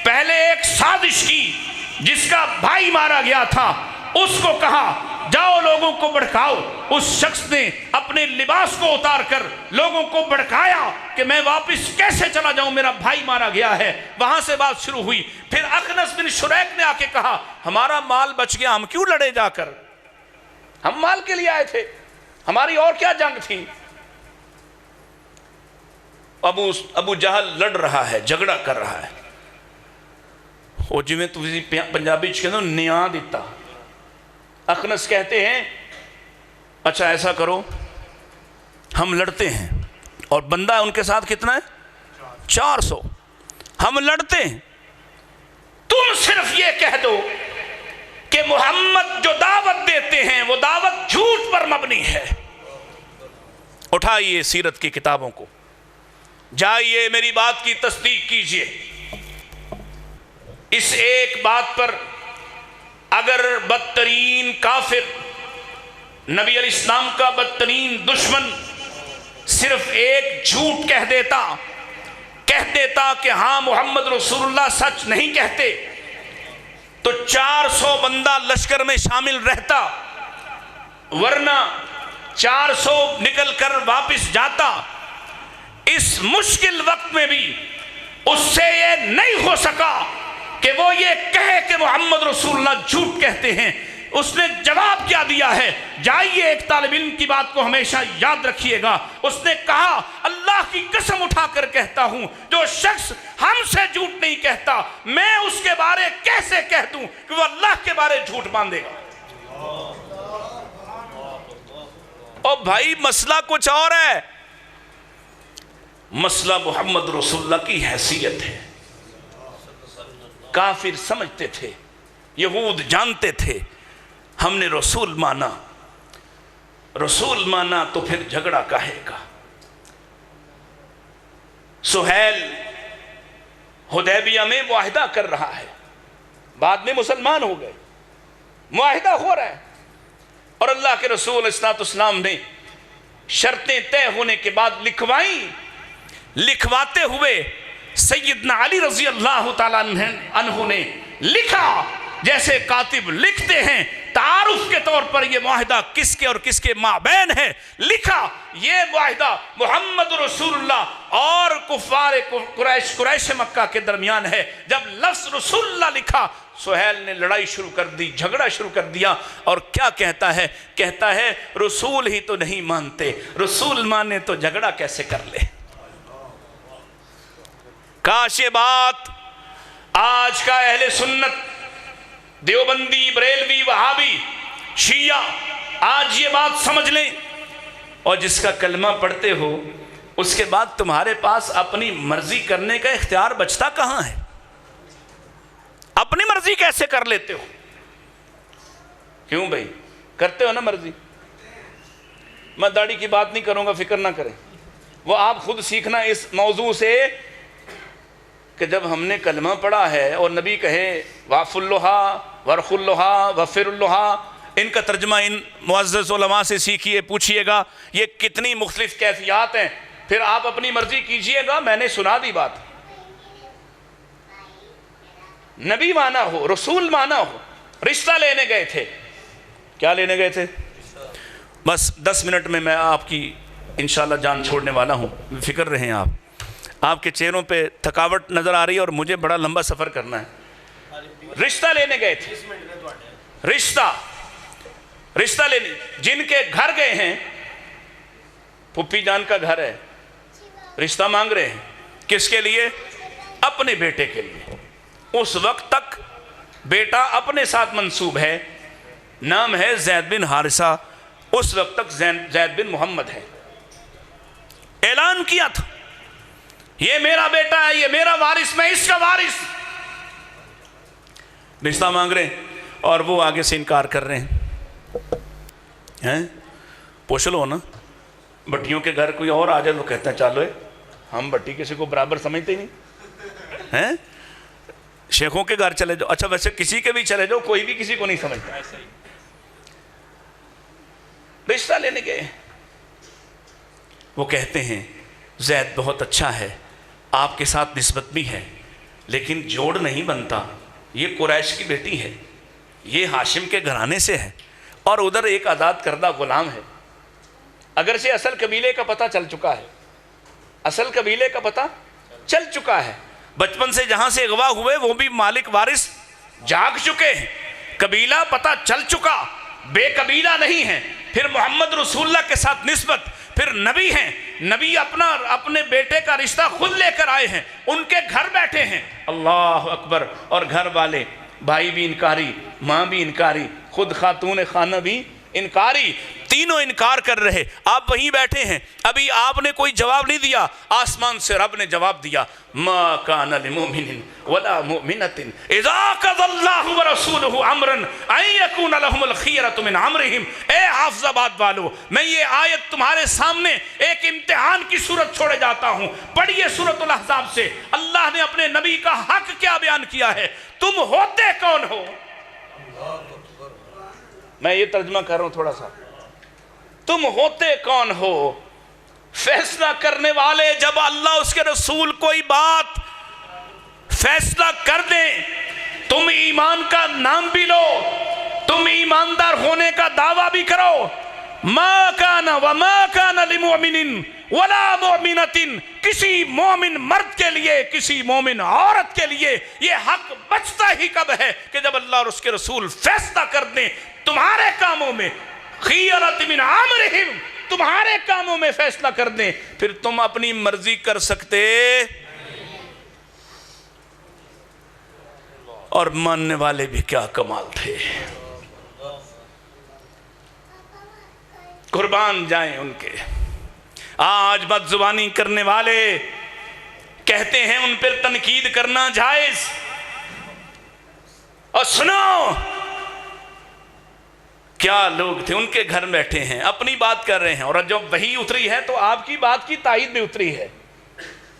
پہلے ایک سازش کی، جس کا بھائی مارا گیا تھا، اس کو کہا جاؤ لوگوں کو بھڑکاؤ۔ اس شخص نے اپنے لباس کو اتار کر لوگوں کو بھڑکایا کہ میں واپس کیسے چلا جاؤں، میرا بھائی مارا گیا ہے۔ وہاں سے بات شروع ہوئی۔ پھر اخنس بن شریک نے آ کے کہا ہمارا مال بچ گیا، ہم کیوں لڑے جا کر، ہم مال کے لیے آئے تھے، ہماری اور کیا جنگ تھی۔ ابو جہل لڑ رہا ہے، جھگڑا کر رہا ہے، وہ جی میں تسی پنجابی کہتے ہو نیاں دیتا۔ اخنس کہتے ہیں اچھا ایسا کرو ہم لڑتے ہیں، اور بندہ ان کے ساتھ کتنا ہے 400، ہم لڑتے ہیں، تم صرف یہ کہہ دو کہ محمد جو دعوت دیتے ہیں وہ دعوت جھوٹ پر مبنی ہے۔ اٹھائیے سیرت کی کتابوں کو، جائیے میری بات کی تصدیق کیجئے۔ اس ایک بات پر اگر بدترین کافر، نبی علیہ السلام کا بدترین دشمن صرف ایک جھوٹ کہہ دیتا کہ ہاں محمد رسول اللہ سچ نہیں کہتے، تو 400 بندہ لشکر میں شامل رہتا، ورنہ 400 نکل کر واپس جاتا۔ اس مشکل وقت میں بھی اس سے یہ نہیں ہو سکا کہ وہ یہ کہے کہ محمد رسول اللہ جھوٹ کہتے ہیں۔ اس نے جواب کیا دیا ہے، جائیے ایک طالب علم کی بات کو ہمیشہ یاد رکھیے گا۔ اس نے کہا اللہ کی قسم اٹھا کر کہتا ہوں جو شخص ہم سے جھوٹ نہیں کہتا، میں اس کے بارے کیسے کہہ دوں کہ وہ اللہ کے بارے جھوٹ باندھے گا۔ اور بھائی مسئلہ کچھ اور ہے، مسئلہ محمد رسول اللہ کی حیثیت ہے۔ کافر سمجھتے تھے، یہود جانتے تھے ہم نے رسول مانا تو پھر جھگڑا کاہے کا۔ سہیل حدیبیہ میں معاہدہ کر رہا ہے، بعد میں مسلمان ہو گئے، معاہدہ ہو رہا ہے، اور اللہ کے رسول علیہ السلام نے شرطیں طے ہونے کے بعد لکھواتے ہوئے سیدنا علی رضی اللہ تعالیٰ عنہ نے لکھا، جیسے کاتب لکھتے ہیں تعارف کے طور پر یہ معاہدہ کس کے اور کس کے مابین ہے، لکھا یہ معاہدہ محمد رسول اللہ اور کفار قریش مکہ کے درمیان ہے۔ جب لفظ رسول اللہ لکھا، سہیل نے لڑائی شروع کر دی، جھگڑا شروع کر دیا، اور کیا کہتا ہے رسول ہی تو نہیں مانتے، رسول مانے تو جھگڑا کیسے کر لے۔ کاش یہ بات آج کا اہل سنت، دیوبندی، بریلوی، وہابی، شیعہ آج یہ بات سمجھ لیں، اور جس کا کلمہ پڑھتے ہو اس کے بعد تمہارے پاس اپنی مرضی کرنے کا اختیار بچتا کہاں ہے؟ اپنی مرضی کیسے کر لیتے ہو؟ کیوں بھائی کرتے ہو نا مرضی؟ میں داڑھی کی بات نہیں کروں گا، فکر نہ کریں، وہ آپ خود سیکھنا اس موضوع سے کہ جب ہم نے کلمہ پڑھا ہے اور نبی کہے واف اللہا ورخ اللہا وفر اللہا، ان کا ترجمہ ان معزز علماء سے سیکھیے، پوچھئے گا یہ کتنی مختلف کیفیات ہیں، پھر آپ اپنی مرضی کیجئے گا۔ میں نے سنا دی بات، نبی مانا ہو، رسول مانا ہو۔ رشتہ لینے گئے تھے، کیا لینے گئے تھے؟ بس 10 منٹ میں آپ کی انشاءاللہ جان چھوڑنے والا ہوں، فکر رہیں آپ کے چہروں پہ تھکاوٹ نظر آ رہی ہے اور مجھے بڑا لمبا سفر کرنا ہے۔ رشتہ لینے گئے تھے، رشتہ لینے جن کے گھر گئے ہیں، پھپھی جان کا گھر ہے، رشتہ مانگ رہے ہیں، کس کے لیے؟ اپنے بیٹے کے لیے۔ اس وقت تک بیٹا اپنے ساتھ منسوب ہے، نام ہے زید بن حارثہ، اس وقت تک زید بن محمد ہے۔ اعلان کیا تھا یہ میرا بیٹا ہے، یہ میرا وارث، میں اس کا وارث۔ رشتہ مانگ رہے ہیں اور وہ آگے سے انکار کر رہے ہیں۔ پوچھ لو نا، بٹیوں کے گھر کوئی اور آ جائے تو کہتا ہے چالو ہے، ہم بٹی کسی کو برابر سمجھتے ہی نہیں ہیں۔ شیخوں کے گھر چلے جاؤ، اچھا ویسے کسی کے بھی چلے جاؤ، کوئی بھی کسی کو نہیں سمجھتا۔ رشتہ لینے گئے، وہ کہتے ہیں زید بہت اچھا ہے، آپ کے ساتھ نسبت بھی ہے، لیکن جوڑ نہیں بنتا، یہ قریش کی بیٹی ہے، یہ ہاشم کے گھرانے سے ہے اور ادھر ایک آزاد کردہ غلام ہے. اگرچہ اصل قبیلے کا پتہ چل چکا ہے, اصل قبیلے کا پتہ چل چکا ہے, بچپن سے جہاں سے اغوا ہوئے وہ بھی مالک وارث جاگ چکے ہیں, قبیلہ پتہ چل چکا, بے قبیلہ نہیں ہیں. پھر محمد رسول اللہ کے ساتھ نسبت, پھر نبی ہیں, نبی اپنے بیٹے کا رشتہ خود لے کر آئے ہیں, ان کے گھر بیٹھے ہیں. اللہ اکبر. اور گھر والے, بھائی بھی انکاری, ماں بھی انکاری, خود خاتون خانہ بھی انکاری, تینوں انکار کر رہے. آپ وہیں بیٹھے ہیں, ابھی آپ نے کوئی جواب نہیں دیا, آسمان سے رب نے جواب دیا, ما کان لمؤمن ولا مؤمنۃ اذا قضى اللہ ورسولہ امرا ان یکون لهم الخیرۃ من امرہم. اے حافظ آباد والو, میں یہ آیت تمہارے سامنے ایک امتحان کی صورت چھوڑے جاتا ہوں. پڑھیے سورۃ الاحزاب سے, اللہ نے اپنے نبی کا حق کیا بیان کیا ہے. تم ہوتے کون ہو؟ میں یہ ترجمہ کر رہا ہوں تھوڑا سا. تم ہوتے کون ہو فیصلہ کرنے والے؟ جب اللہ اس کے رسول کوئی بات فیصلہ کر دیں, تم ایمان کا نام بھی لو, تم ایماندار ہونے کا دعویٰ بھی کرو. ما کان وما کان لمؤمن ولا مؤمنۃ, کسی مومن مرد کے لیے, کسی مومن عورت کے لیے یہ حق بچتا ہی کب ہے کہ جب اللہ اور اس کے رسول فیصلہ کر دیں تمہارے کاموں میں, خیرۃ من امرہم, تمہارے کاموں میں فیصلہ کر دیں, پھر تم اپنی مرضی کر سکتے. اور ماننے والے بھی کیا کمال تھے, قربان جائیں ان کے. آج بد زبانی کرنے والے کہتے ہیں ان پر تنقید کرنا جائز, اور سنو کیا لوگ تھے, ان کے گھر بیٹھے ہیں, اپنی بات کر رہے ہیں, اور جب وحی اتری ہے تو آپ کی بات کی تائید بھی اتری ہے.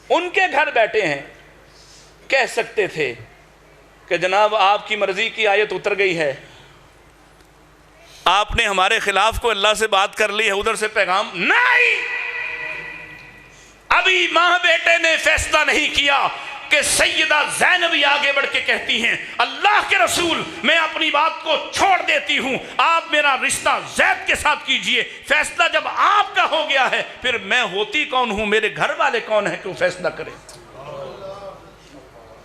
ان کے گھر بیٹھے ہیں, کہہ سکتے تھے کہ جناب آپ کی مرضی کی آیت اتر گئی ہے, آپ نے ہمارے خلاف کو اللہ سے بات کر لی ہے, ادھر سے پیغام نہیں. ابھی ماں بیٹے نے فیصلہ نہیں کیا کہ سیدہ زینب آگے بڑھ کے کہتی ہیں اللہ کے رسول میں اپنی بات کو چھوڑ دیتی ہوں, آپ میرا رشتہ زید کے ساتھ کیجئے. فیصلہ جب آپ کا ہو گیا ہے پھر میں ہوتی کون ہوں, میرے گھر والے کون ہیں کہ وہ فیصلہ کریں.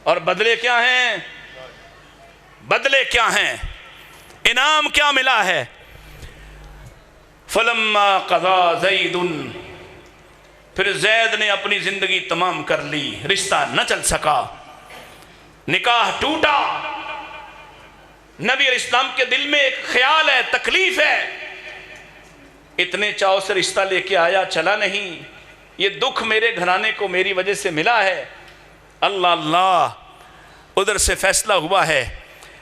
اور بدلے کیا ہیں, بدلے کیا ہیں, انعام کیا ملا ہے. فلما قضا زید, پھر زید نے اپنی زندگی تمام کر لی, رشتہ نہ چل سکا, نکاح ٹوٹا. نبی علیہ السلام کے دل میں ایک خیال ہے, تکلیف ہے, اتنے چاؤ سے رشتہ لے کے آیا, چلا نہیں, یہ دکھ میرے گھرانے کو میری وجہ سے ملا ہے. اللہ اللہ, ادھر سے فیصلہ ہوا ہے,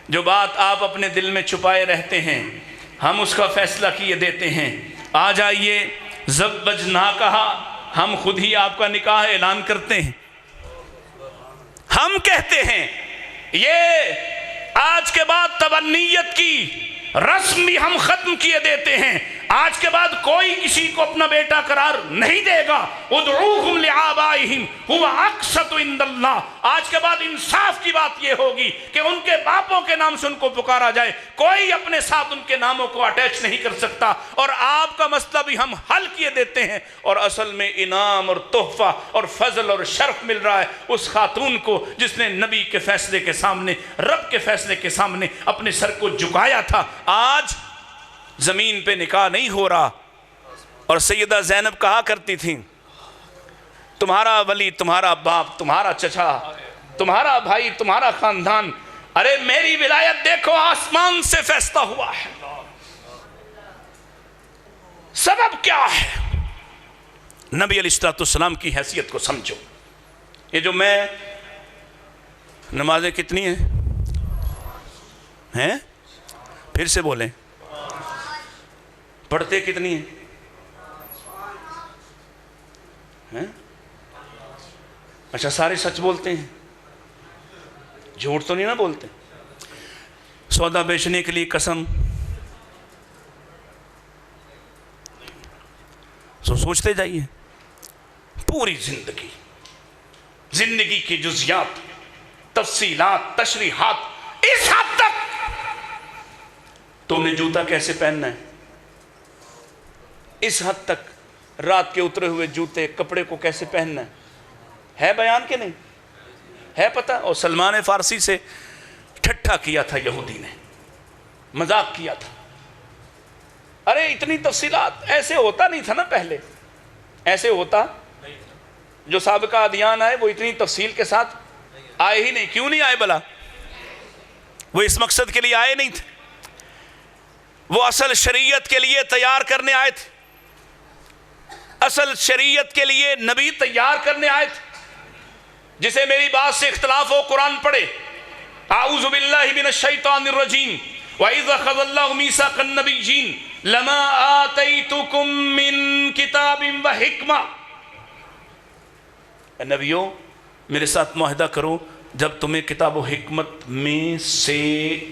جو بات آپ اپنے دل میں چھپائے رہتے ہیں ہم اس کا فیصلہ کیے دیتے ہیں. آ جائیے, زوجنا کہا, ہم خود ہی آپ کا نکاح اعلان کرتے ہیں. ہم کہتے ہیں یہ آج کے بعد تبنیت کی رسم بھی ہم ختم کیے دیتے ہیں. آج کے بعد کوئی کسی کو اپنا بیٹا قرار نہیں دے گا. ادعوہم لآبائہم هو اقسط عند اللہ. آج کے بعد انصاف کی بات یہ ہوگی کہ ان کے باپوں کے نام سے ان کو پکارا جائے, کوئی اپنے ساتھ ان کے ناموں کو اٹیچ نہیں کر سکتا. اور آپ کا مسئلہ بھی ہم حل کیے دیتے ہیں. اور اصل میں انعام اور تحفہ اور فضل اور شرف مل رہا ہے اس خاتون کو جس نے نبی کے فیصلے کے سامنے, رب کے فیصلے کے سامنے اپنے سر کو جھکایا تھا. آج زمین پہ نکاح نہیں ہو رہا. اور سیدہ زینب کہا کرتی تھیں تمہارا ولی, تمہارا باپ, تمہارا چچا, تمہارا بھائی, تمہارا خاندان, ارے میری ولایت دیکھو آسمان سے فیصلہ ہوا ہے. سبب کیا ہے؟ نبی علیہ السلام کی حیثیت کو سمجھو. یہ جو میں نمازیں کتنی ہیں پھر سے بولیں, پڑھتے کتنی ہیں؟ اچھا سارے سچ بولتے ہیں, جھوٹ تو نہیں نہ بولتے. سودا بیچنے کے لیے قسم, سوچتے جائیے. پوری زندگی کی جزیات, تفصیلات, تشریحات اس حد تک تم نے جوتا کیسے پہننا ہے، اس حد تک رات کے اترے ہوئے جوتے کپڑے کو کیسے پہننا ہے بیان کے نہیں ہے پتہ؟ اور سلمان فارسی سے ٹھٹھا کیا تھا یہودی نے، مذاق کیا تھا. ارے اتنی تفصیلات، ایسے ہوتا نہیں تھا نا پہلے، ایسے ہوتا جو سابقہ ادیان آئے وہ اتنی تفصیل کے ساتھ آئے ہی نہیں. کیوں نہیں آئے بلا؟ وہ اس مقصد کے لیے آئے نہیں تھے، وہ اصل شریعت کے لیے تیار کرنے آئے تھے، اصل شریعت کے لیے نبی تیار کرنے آئے تھے. جسے میری بات سے اختلاف ہو قرآن پڑھے. اعوذ باللہ من الشیطان الرجیم وَإِذْ أَخَذَ اللَّهُ مِيثَاقَ النَّبِيِّينَ لَمَا آتَيْتُكُم مِّن كِتَابٍ وَحِکْمَةٍ. نبیوں میرے ساتھ معاہدہ کرو جب تمہیں کتاب و حکمت میں سے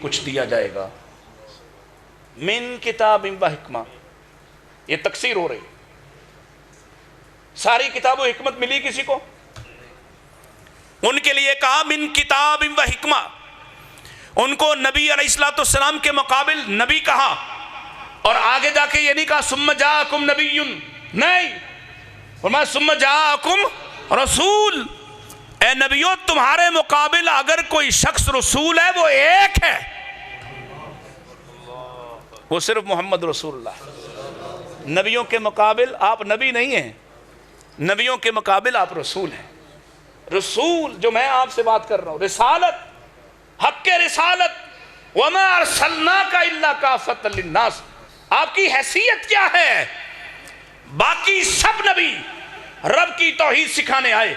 کچھ دیا جائے گا. من کتاب و حکمہ، یہ تکسیر ہو رہی. ساری کتاب و حکمت ملی کسی کو؟ ان کے لیے کہا من کتاب و حکمہ. ان کو نبی علیہ السلام کے مقابل نبی کہا، اور آگے جا کے یہ نہیں کہا ثم جاءکم نبی، نہیں، فرمایا ثم جاءکم رسول. اے نبیوں تمہارے مقابل اگر کوئی شخص رسول ہے وہ ایک ہے، وہ صرف محمد رسول اللہ. نبیوں کے مقابل آپ نبی نہیں ہیں، نبیوں کے مقابل آپ رسول ہیں. رسول جو میں آپ سے بات کر رہا ہوں، رسالت، حق کے رسالت. وَمَا أَرْسَلْنَاكَ إِلَّا كَافَةً لِلنَّاسِ. آپ کی حیثیت کیا ہے؟ باقی سب نبی رب کی توحید سکھانے آئے،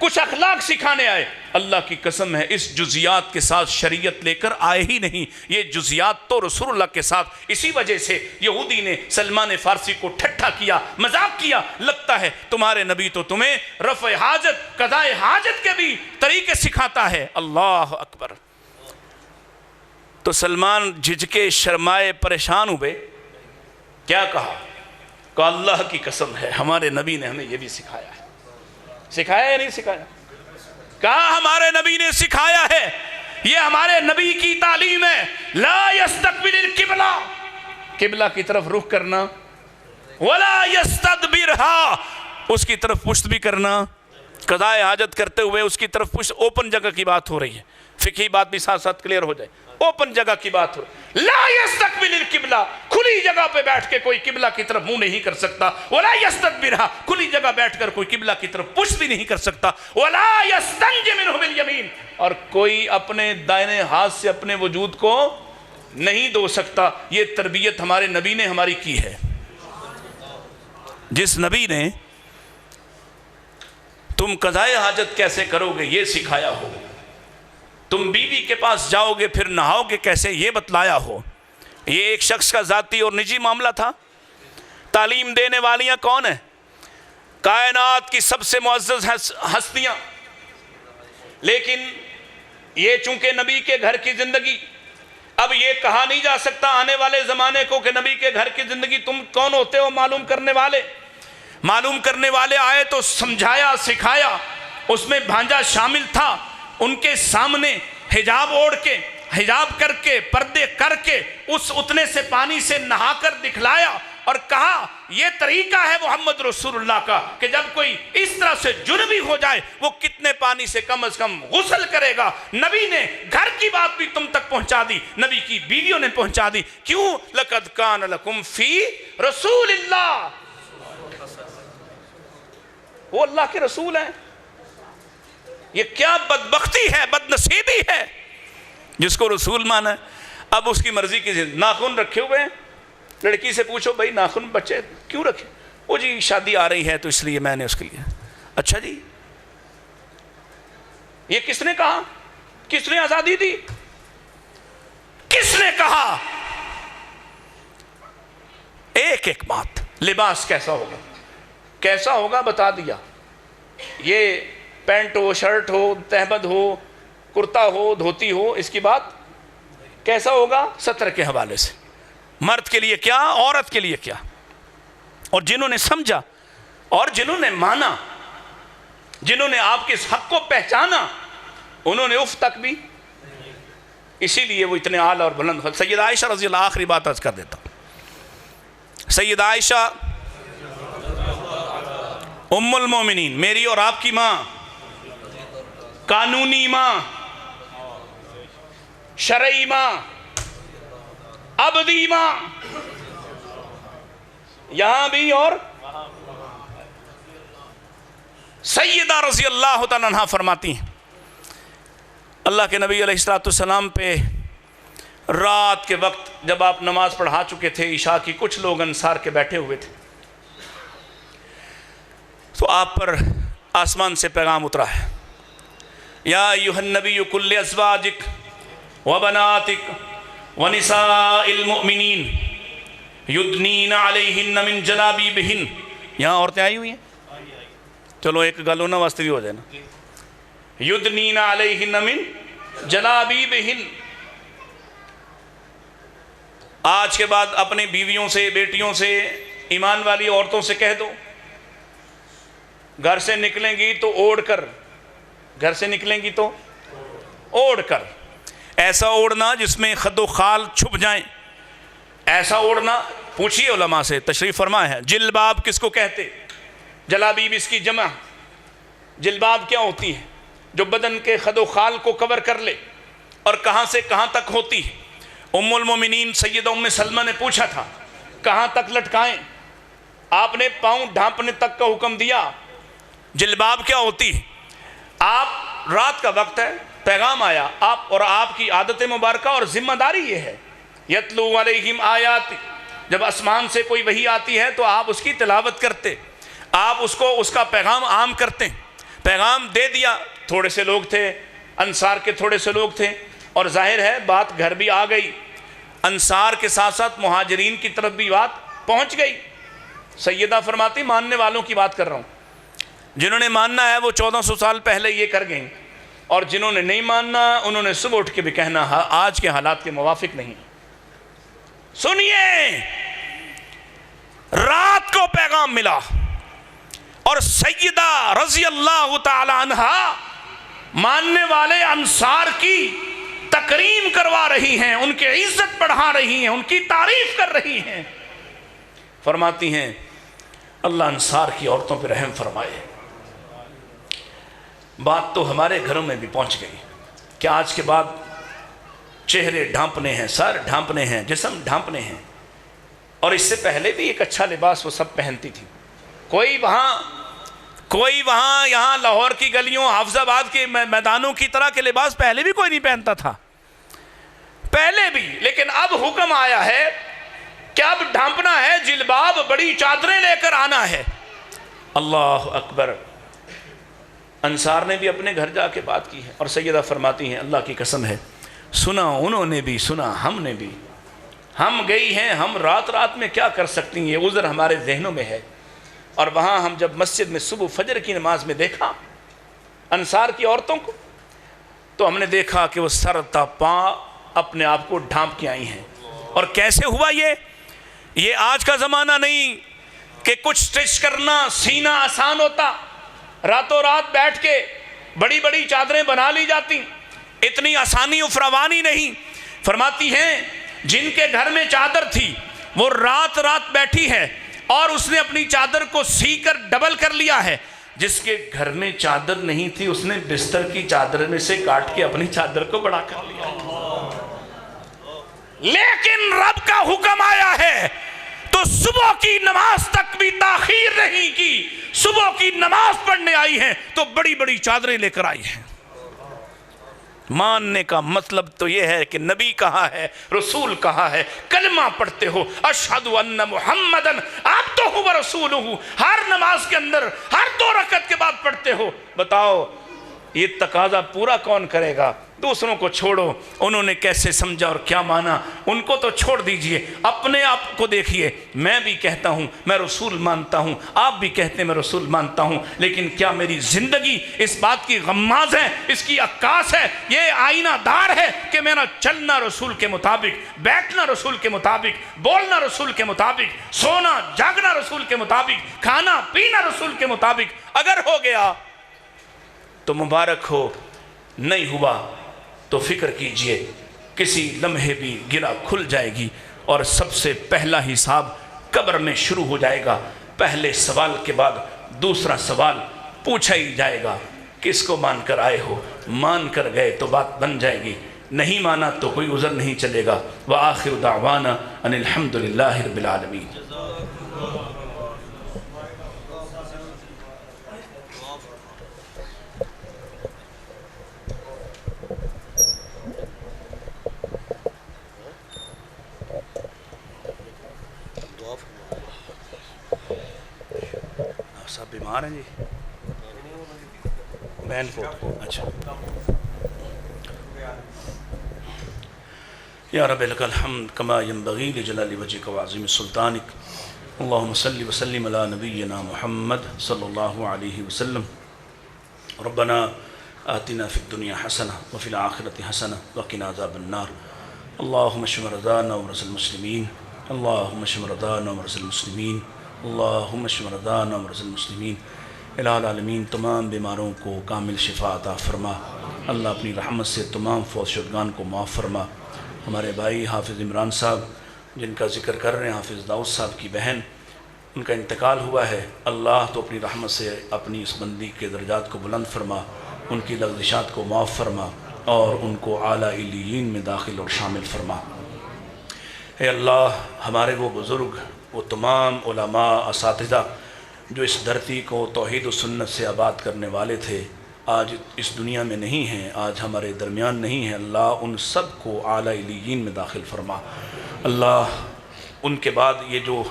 کچھ اخلاق سکھانے آئے. اللہ کی قسم ہے اس جزیات کے ساتھ شریعت لے کر آئے ہی نہیں. یہ جزیات تو رسول اللہ کے ساتھ. اسی وجہ سے یہودی نے سلمان فارسی کو ٹھٹھا کیا، مذاق کیا. لگتا ہے تمہارے نبی تو تمہیں رفع حاجت، قضاء حاجت کے بھی طریقے سکھاتا ہے. اللہ اکبر. تو سلمان جھجکے، شرمائے، پریشان ہوئے. کیا کہا؟ کہ اللہ کی قسم ہے ہمارے نبی نے ہمیں یہ بھی سکھایا ہے. سکھایا یا نہیں سکھایا؟ کہا ہمارے نبی نے سکھایا ہے، یہ ہمارے نبی کی تعلیم ہے. لا یستقبل القبلہ، قبلہ کی طرف رخ کرنا، ولا یستدبرہا، اس کی طرف پشت بھی کرنا. قضاء حاجت کرتے ہوئے اس کی طرف پشت، اوپن جگہ کی بات ہو رہی ہے، فقہی بات بھی ساتھ ساتھ کلیئر ہو جائے. اوپن جگہ کی بات ہو. لا یستقبل القبلہ، کھلی جگہ پہ بیٹھ کے کوئی قبلہ کی طرف منہ نہیں کر سکتا. ولا یستدبرہا، کھلی جگہ بیٹھ کر کوئی قبلہ کی طرف پشت بھی نہیں کر سکتا. ولا یستنج منہ بالیمین، اور کوئی اپنے دائنے ہاتھ سے اپنے وجود کو نہیں دھو سکتا. یہ تربیت ہمارے نبی نے ہماری کی ہے. جس نبی نے تم قضاء حاجت کیسے کرو گے یہ سکھایا ہو، تم بیوی کے پاس جاؤ گے پھر نہاؤ گے کیسے یہ بتلایا ہو. یہ ایک شخص کا ذاتی اور نجی معاملہ تھا. تعلیم دینے والیاں کون ہیں؟ کائنات کی سب سے معزز ہستیاں. لیکن یہ چونکہ نبی کے گھر کی زندگی، اب یہ کہا نہیں جا سکتا آنے والے زمانے کو کہ نبی کے گھر کی زندگی تم کون ہوتے ہو معلوم کرنے والے. معلوم کرنے والے آئے تو سمجھایا، سکھایا. اس میں بھانجا شامل تھا. ان کے سامنے حجاب اوڑھ کے، حجاب کر کے، پردے کر کے اس اتنے سے پانی سے نہا کر دکھلایا اور کہا یہ طریقہ ہے محمد رسول اللہ کا کہ جب کوئی اس طرح سے جنبی ہو جائے وہ کتنے پانی سے کم از کم غسل کرے گا. نبی نے گھر کی بات بھی تم تک پہنچا دی، نبی کی بیویوں نے پہنچا دی. کیوں؟ لَقَدْ كَانَ لَكُمْ فِي رَسُولِ اللَّهِ، وہ اللہ کے رسول ہیں. یہ کیا بدبختی ہے، بدنصیبی ہے جس کو رسول مانا ہے. اب اس کی مرضی کی ناخن رکھے ہوئے ہیں. لڑکی سے پوچھو بھائی ناخن بچے کیوں رکھے؟ وہ جی شادی آ رہی ہے تو اس لیے میں نے اس کے لیے. اچھا جی، یہ کس نے کہا؟ کس نے آزادی دی؟ کس نے کہا؟ ایک ایک بات. لباس کیسا ہوگا، کیسا ہوگا بتا دیا. یہ پینٹ ہو، شرٹ ہو، تہبند ہو، کرتا ہو، دھوتی ہو، اس کی بات کیسا ہوگا ستر کے حوالے سے. مرد کے لیے کیا، عورت کے لیے کیا. اور جنہوں نے سمجھا اور جنہوں نے مانا، جنہوں نے آپ کے اس حق کو پہچانا، انہوں نے اف تک بھی. اسی لیے وہ اتنے اعلیٰ اور بلند ہو. سیدہ عائشہ رضی اللہ، آخری بات عرض کر دیتا ہوں. سیدہ عائشہ ام المومنین، میری اور آپ کی ماں، قانونی ماں، شرعی ماں، ابدی ماں، یہاں بھی اور سیدہ رضی اللہ تعالیٰ عنہ فرماتی ہیں اللہ کے نبی علیہ السلام پہ رات کے وقت جب آپ نماز پڑھا چکے تھے عشاء کی، کچھ لوگ انصار کے بیٹھے ہوئے تھے، تو آپ پر آسمان سے پیغام اترا ہے، یا ایھا النبی کل ازواجک وبناتک ونساء المؤمنین یدنین علیہن من جلابیبہن. یہاں عورتیں آئی ہوئی ہیں، چلو ایک گل انہاں واسطے بھی ہو جائے نا. یدنین علیہن من جلابیبہن. آج کے بعد اپنی بیویوں سے، بیٹیوں سے، ایمان والی عورتوں سے کہہ دو، گھر سے نکلیں گی تو اوڑھ کر، گھر سے نکلیں گی تو اوڑھ کر. ایسا اوڑھنا جس میں خد و خال چھپ جائیں، ایسا اوڑھنا. پوچھئے علماء سے، تشریف فرما ہے. جلباب کس کو کہتے؟ جلابیب اس کی جمع. جلباب کیا ہوتی ہے؟ جو بدن کے خد و خال کو کور کر لے اور کہاں سے کہاں تک ہوتی ہے. ام المومنین سیدہ ام سلمہ نے پوچھا تھا کہاں تک لٹکائیں؟ آپ نے پاؤں ڈھانپنے تک کا حکم دیا. جلباب کیا ہوتی ہے؟ آپ رات کا وقت ہے، پیغام آیا، آپ اور آپ کی عادت مبارکہ اور ذمہ داری یہ ہے، یتلو علیہم آیات، جب آسمان سے کوئی وحی آتی ہے تو آپ اس کی تلاوت کرتے، آپ اس کا پیغام عام کرتے. پیغام دے دیا. تھوڑے سے لوگ تھے، انصار کے تھوڑے سے لوگ تھے، اور ظاہر ہے بات گھر بھی آ گئی، انصار کے ساتھ ساتھ مہاجرین کی طرف بھی بات پہنچ گئی. سیدہ فرماتی ماننے والوں کی بات کر رہا ہوں، جنہوں نے ماننا ہے وہ 1400 سال پہلے یہ کر گئیں، اور جنہوں نے نہیں ماننا انہوں نے صبح اٹھ کے بھی کہنا آج کے حالات کے موافق نہیں. سنیے، رات کو پیغام ملا اور سیدہ رضی اللہ تعالی عنہ ماننے والے انصار کی تکریم کروا رہی ہیں، ان کی عزت بڑھا رہی ہیں، ان کی تعریف کر رہی ہیں. فرماتی ہیں اللہ انصار کی عورتوں پہ رحم فرمائے. بات تو ہمارے گھروں میں بھی پہنچ گئی کہ آج کے بعد چہرے ڈھانپنے ہیں، سر ڈھانپنے ہیں، جسم ڈھانپنے ہیں. اور اس سے پہلے بھی ایک اچھا لباس وہ سب پہنتی تھی. کوئی وہاں یہاں لاہور کی گلیوں، حافظ آباد کے میدانوں کی طرح کے لباس پہلے بھی کوئی نہیں پہنتا تھا، پہلے بھی. لیکن اب حکم آیا ہے کہ اب ڈھانپنا ہے، جلباب، بڑی چادریں لے کر آنا ہے. اللہ اکبر. انصار نے بھی اپنے گھر جا کے بات کی ہے، اور سیدہ فرماتی ہیں اللہ کی قسم ہے، سنا انہوں نے بھی، سنا ہم نے بھی. ہم گئی ہیں، ہم رات میں کیا کر سکتی ہیں، یہ عذر ہمارے ذہنوں میں ہے. اور وہاں ہم جب مسجد میں صبح فجر کی نماز میں دیکھا انصار کی عورتوں کو، تو ہم نے دیکھا کہ وہ سر تا پاں اپنے آپ کو ڈھانپ کے آئی ہیں. اور کیسے ہوا یہ آج کا زمانہ نہیں کہ کچھ سٹچ کرنا، سینہ آسان ہوتا، راتوں رات بیٹھ کے بڑی بڑی چادریں بنا لی جاتی. اتنی آسانی و فراوانی نہیں. فرماتی ہیں جن کے گھر میں چادر تھی وہ رات بیٹھی ہے اور اس نے اپنی چادر کو سی کر ڈبل کر لیا ہے. جس کے گھر میں چادر نہیں تھی اس نے بستر کی چادر میں سے کاٹ کے اپنی چادر کو بڑا کر لیا. لیکن رب کا حکم آیا ہے تو صبح کی نماز تک بھی تاخیر نہیں کی. صبح کی نماز پڑھنے آئی ہیں تو بڑی بڑی چادریں لے کر آئی ہیں. ماننے کا مطلب تو یہ ہے کہ نبی کہا ہے، رسول کہا ہے. کلمہ پڑھتے ہو اشہد ان محمدن عبدہ و رسولہ، ہر نماز کے اندر ہر 2 رکعت کے بعد پڑھتے ہو. بتاؤ یہ تقاضا پورا کون کرے گا؟ دوسروں کو چھوڑو، انہوں نے کیسے سمجھا اور کیا مانا ان کو تو چھوڑ دیجئے، اپنے آپ کو دیکھیے. میں بھی کہتا ہوں میں رسول مانتا ہوں، آپ بھی کہتے ہیں میں رسول مانتا ہوں، لیکن کیا میری زندگی اس بات کی غماز ہے، اس کی عکاس ہے، یہ آئینہ دار ہے کہ میرا چلنا رسول کے مطابق، بیٹھنا رسول کے مطابق، بولنا رسول کے مطابق، سونا جاگنا رسول کے مطابق، کھانا پینا رسول کے مطابق؟ اگر ہو گیا تو مبارک ہو، نہیں ہوا تو فکر کیجئے کسی لمحے بھی گرہ کھل جائے گی اور سب سے پہلا حساب قبر میں شروع ہو جائے گا۔ پہلے سوال کے بعد دوسرا سوال پوچھا ہی جائے گا، کس کو مان کر آئے ہو؟ مان کر گئے تو بات بن جائے گی، نہیں مانا تو کوئی عذر نہیں چلے گا۔ وآخر دعوانا ان الحمدللہ رب العالمین۔ سب بیمار ہیں جی؟ بہن فوت، اچھا۔ یا رب لک الحمد کما ینبغی لجلال وجہک وعظیم سلطانک، اللہم صلی وسلم علی نبینا محمد صلی اللہ علیہ وسلم۔ ربنا آتنا فی الدنیا حسنہ وفی الآخرۃ حسنہ وقنا عذاب النار۔ اللہم اشف مرضانا ومرضى المسلمین، اللہم اشف مرضانا ومرضى المسلمین، اللہم اشف مرضانا ومرضى المسلمین۔ الہ العالمین تمام بیماروں کو کامل شفا عطا فرما، اللہ اپنی رحمت سے تمام فوت شدگان کو معاف فرما۔ ہمارے بھائی حافظ عمران صاحب جن کا ذکر کر رہے ہیں، حافظ داؤد صاحب کی بہن، ان کا انتقال ہوا ہے، اللہ تو اپنی رحمت سے اپنی اس بندی کے درجات کو بلند فرما، ان کی لغزشات کو معاف فرما اور ان کو اعلیٰ علیین میں داخل اور شامل فرما۔ اے اللہ، ہمارے وہ بزرگ، وہ تمام علماء اساتذہ جو اس دھرتی کو توحید و سنت سے آباد کرنے والے تھے، آج اس دنیا میں نہیں ہیں، آج ہمارے درمیان نہیں ہیں، اللہ ان سب کو اعلیٰ علیین میں داخل فرما۔ اللہ ان کے بعد یہ جو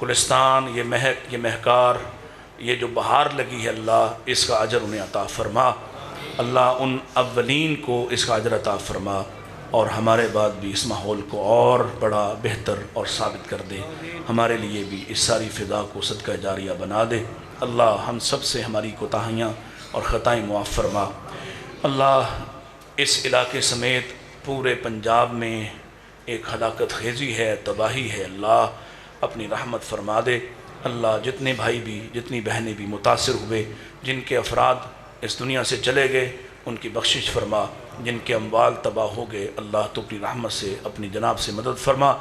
گلستان، یہ مہک، یہ مہکار، یہ جو بہار لگی ہے، اللہ اس کا اجر انہیں عطا فرما۔ اللہ ان اولین کو اس کا اجر عطا فرما اور ہمارے بعد بھی اس ماحول کو اور بڑا بہتر اور ثابت کر دے، ہمارے لیے بھی اس ساری فضا کو صدقہ جاریہ بنا دے۔ اللہ ہم سب سے ہماری کوتاہیاں اور خطائیں معاف فرما۔ اللہ اس علاقے سمیت پورے پنجاب میں ایک ہلاکت خیزی ہے، تباہی ہے، اللہ اپنی رحمت فرما دے۔ اللہ جتنے بھائی بھی، جتنی بہنیں بھی متاثر ہوئے، جن کے افراد اس دنیا سے چلے گئے، ان کی بخشش فرما، جن کے اموال تباہ ہو گئے، اللہ تو اپنی رحمت سے اپنی جناب سے مدد فرما۔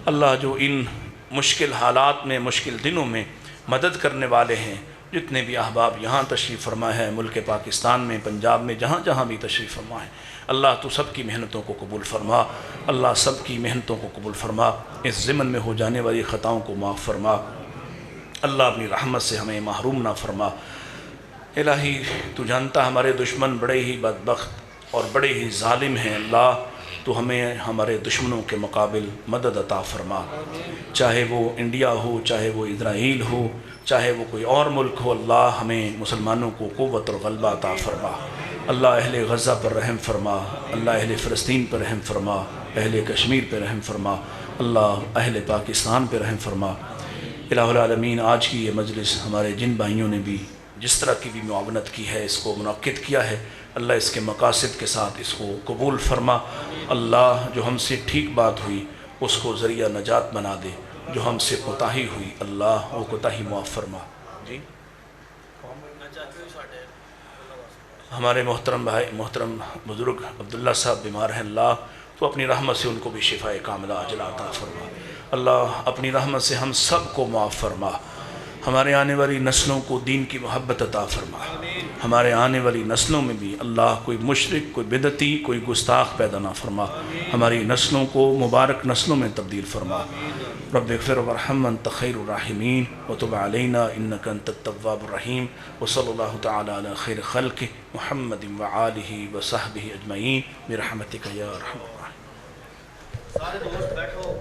اللہ جو ان مشکل حالات میں، مشکل دنوں میں مدد کرنے والے ہیں، جتنے بھی احباب یہاں تشریف فرما ہے، ملک پاکستان میں، پنجاب میں، جہاں جہاں بھی تشریف فرما ہے، اللہ تو سب کی محنتوں کو قبول فرما، اللہ سب کی محنتوں کو قبول فرما، اس ضمن میں ہو جانے والی خطاؤں کو معاف فرما، اللہ اپنی رحمت سے ہمیں محروم نہ فرما۔ الہی تو جانتا ہمارے دشمن بڑے ہی بدبخت اور بڑے ہی ظالم ہیں، اللہ تو ہمیں ہمارے دشمنوں کے مقابل مدد عطا فرما، چاہے وہ انڈیا ہو، چاہے وہ اسرائیل ہو، چاہے وہ کوئی اور ملک ہو، اللہ ہمیں مسلمانوں کو قوت اور غلبہ عطا فرما۔ اللہ اہل غزہ پر رحم فرما، اللہ اہل فلسطین پر رحم فرما، اہل کشمیر پر رحم فرما، اللہ اہل پاکستان پر رحم فرما۔ الہ العالمین آج کی یہ مجلس ہمارے جن بھائیوں نے بھی جس طرح کی بھی معاونت کی ہے، اس کو منعقد کیا ہے، اللہ اس کے مقاصد کے ساتھ اس کو قبول فرما۔ اللہ جو ہم سے ٹھیک بات ہوئی اس کو ذریعہ نجات بنا دے، جو ہم سے کوتاہی ہوئی اللہ وہ کوتاہی معاف فرما۔ جی ہمارے محترم بھائی، محترم بزرگ عبداللہ صاحب بیمار ہیں، اللہ تو اپنی رحمت سے ان کو بھی شفاء کاملہ عاجلہ عطا فرما۔ اللہ اپنی رحمت سے ہم سب کو معاف فرما، ہمارے آنے والی نسلوں کو دین کی محبت عطا فرما، ہمارے آنے والی نسلوں میں بھی اللہ کوئی مشرک، کوئی بدعتی، کوئی گستاخ پیدا نہ فرما، ہماری نسلوں کو مبارک نسلوں میں تبدیل فرما۔ رب اغفر وارحم انت خیر الراحمین وتب علینا انک انت التواب الرحیم، وصلی اللہ تعالی علی خیر خلق محمد وآلہ وصحبہ اجمعین برحمتک یا ارحم الراحمین۔ سارے دوست بیٹھو۔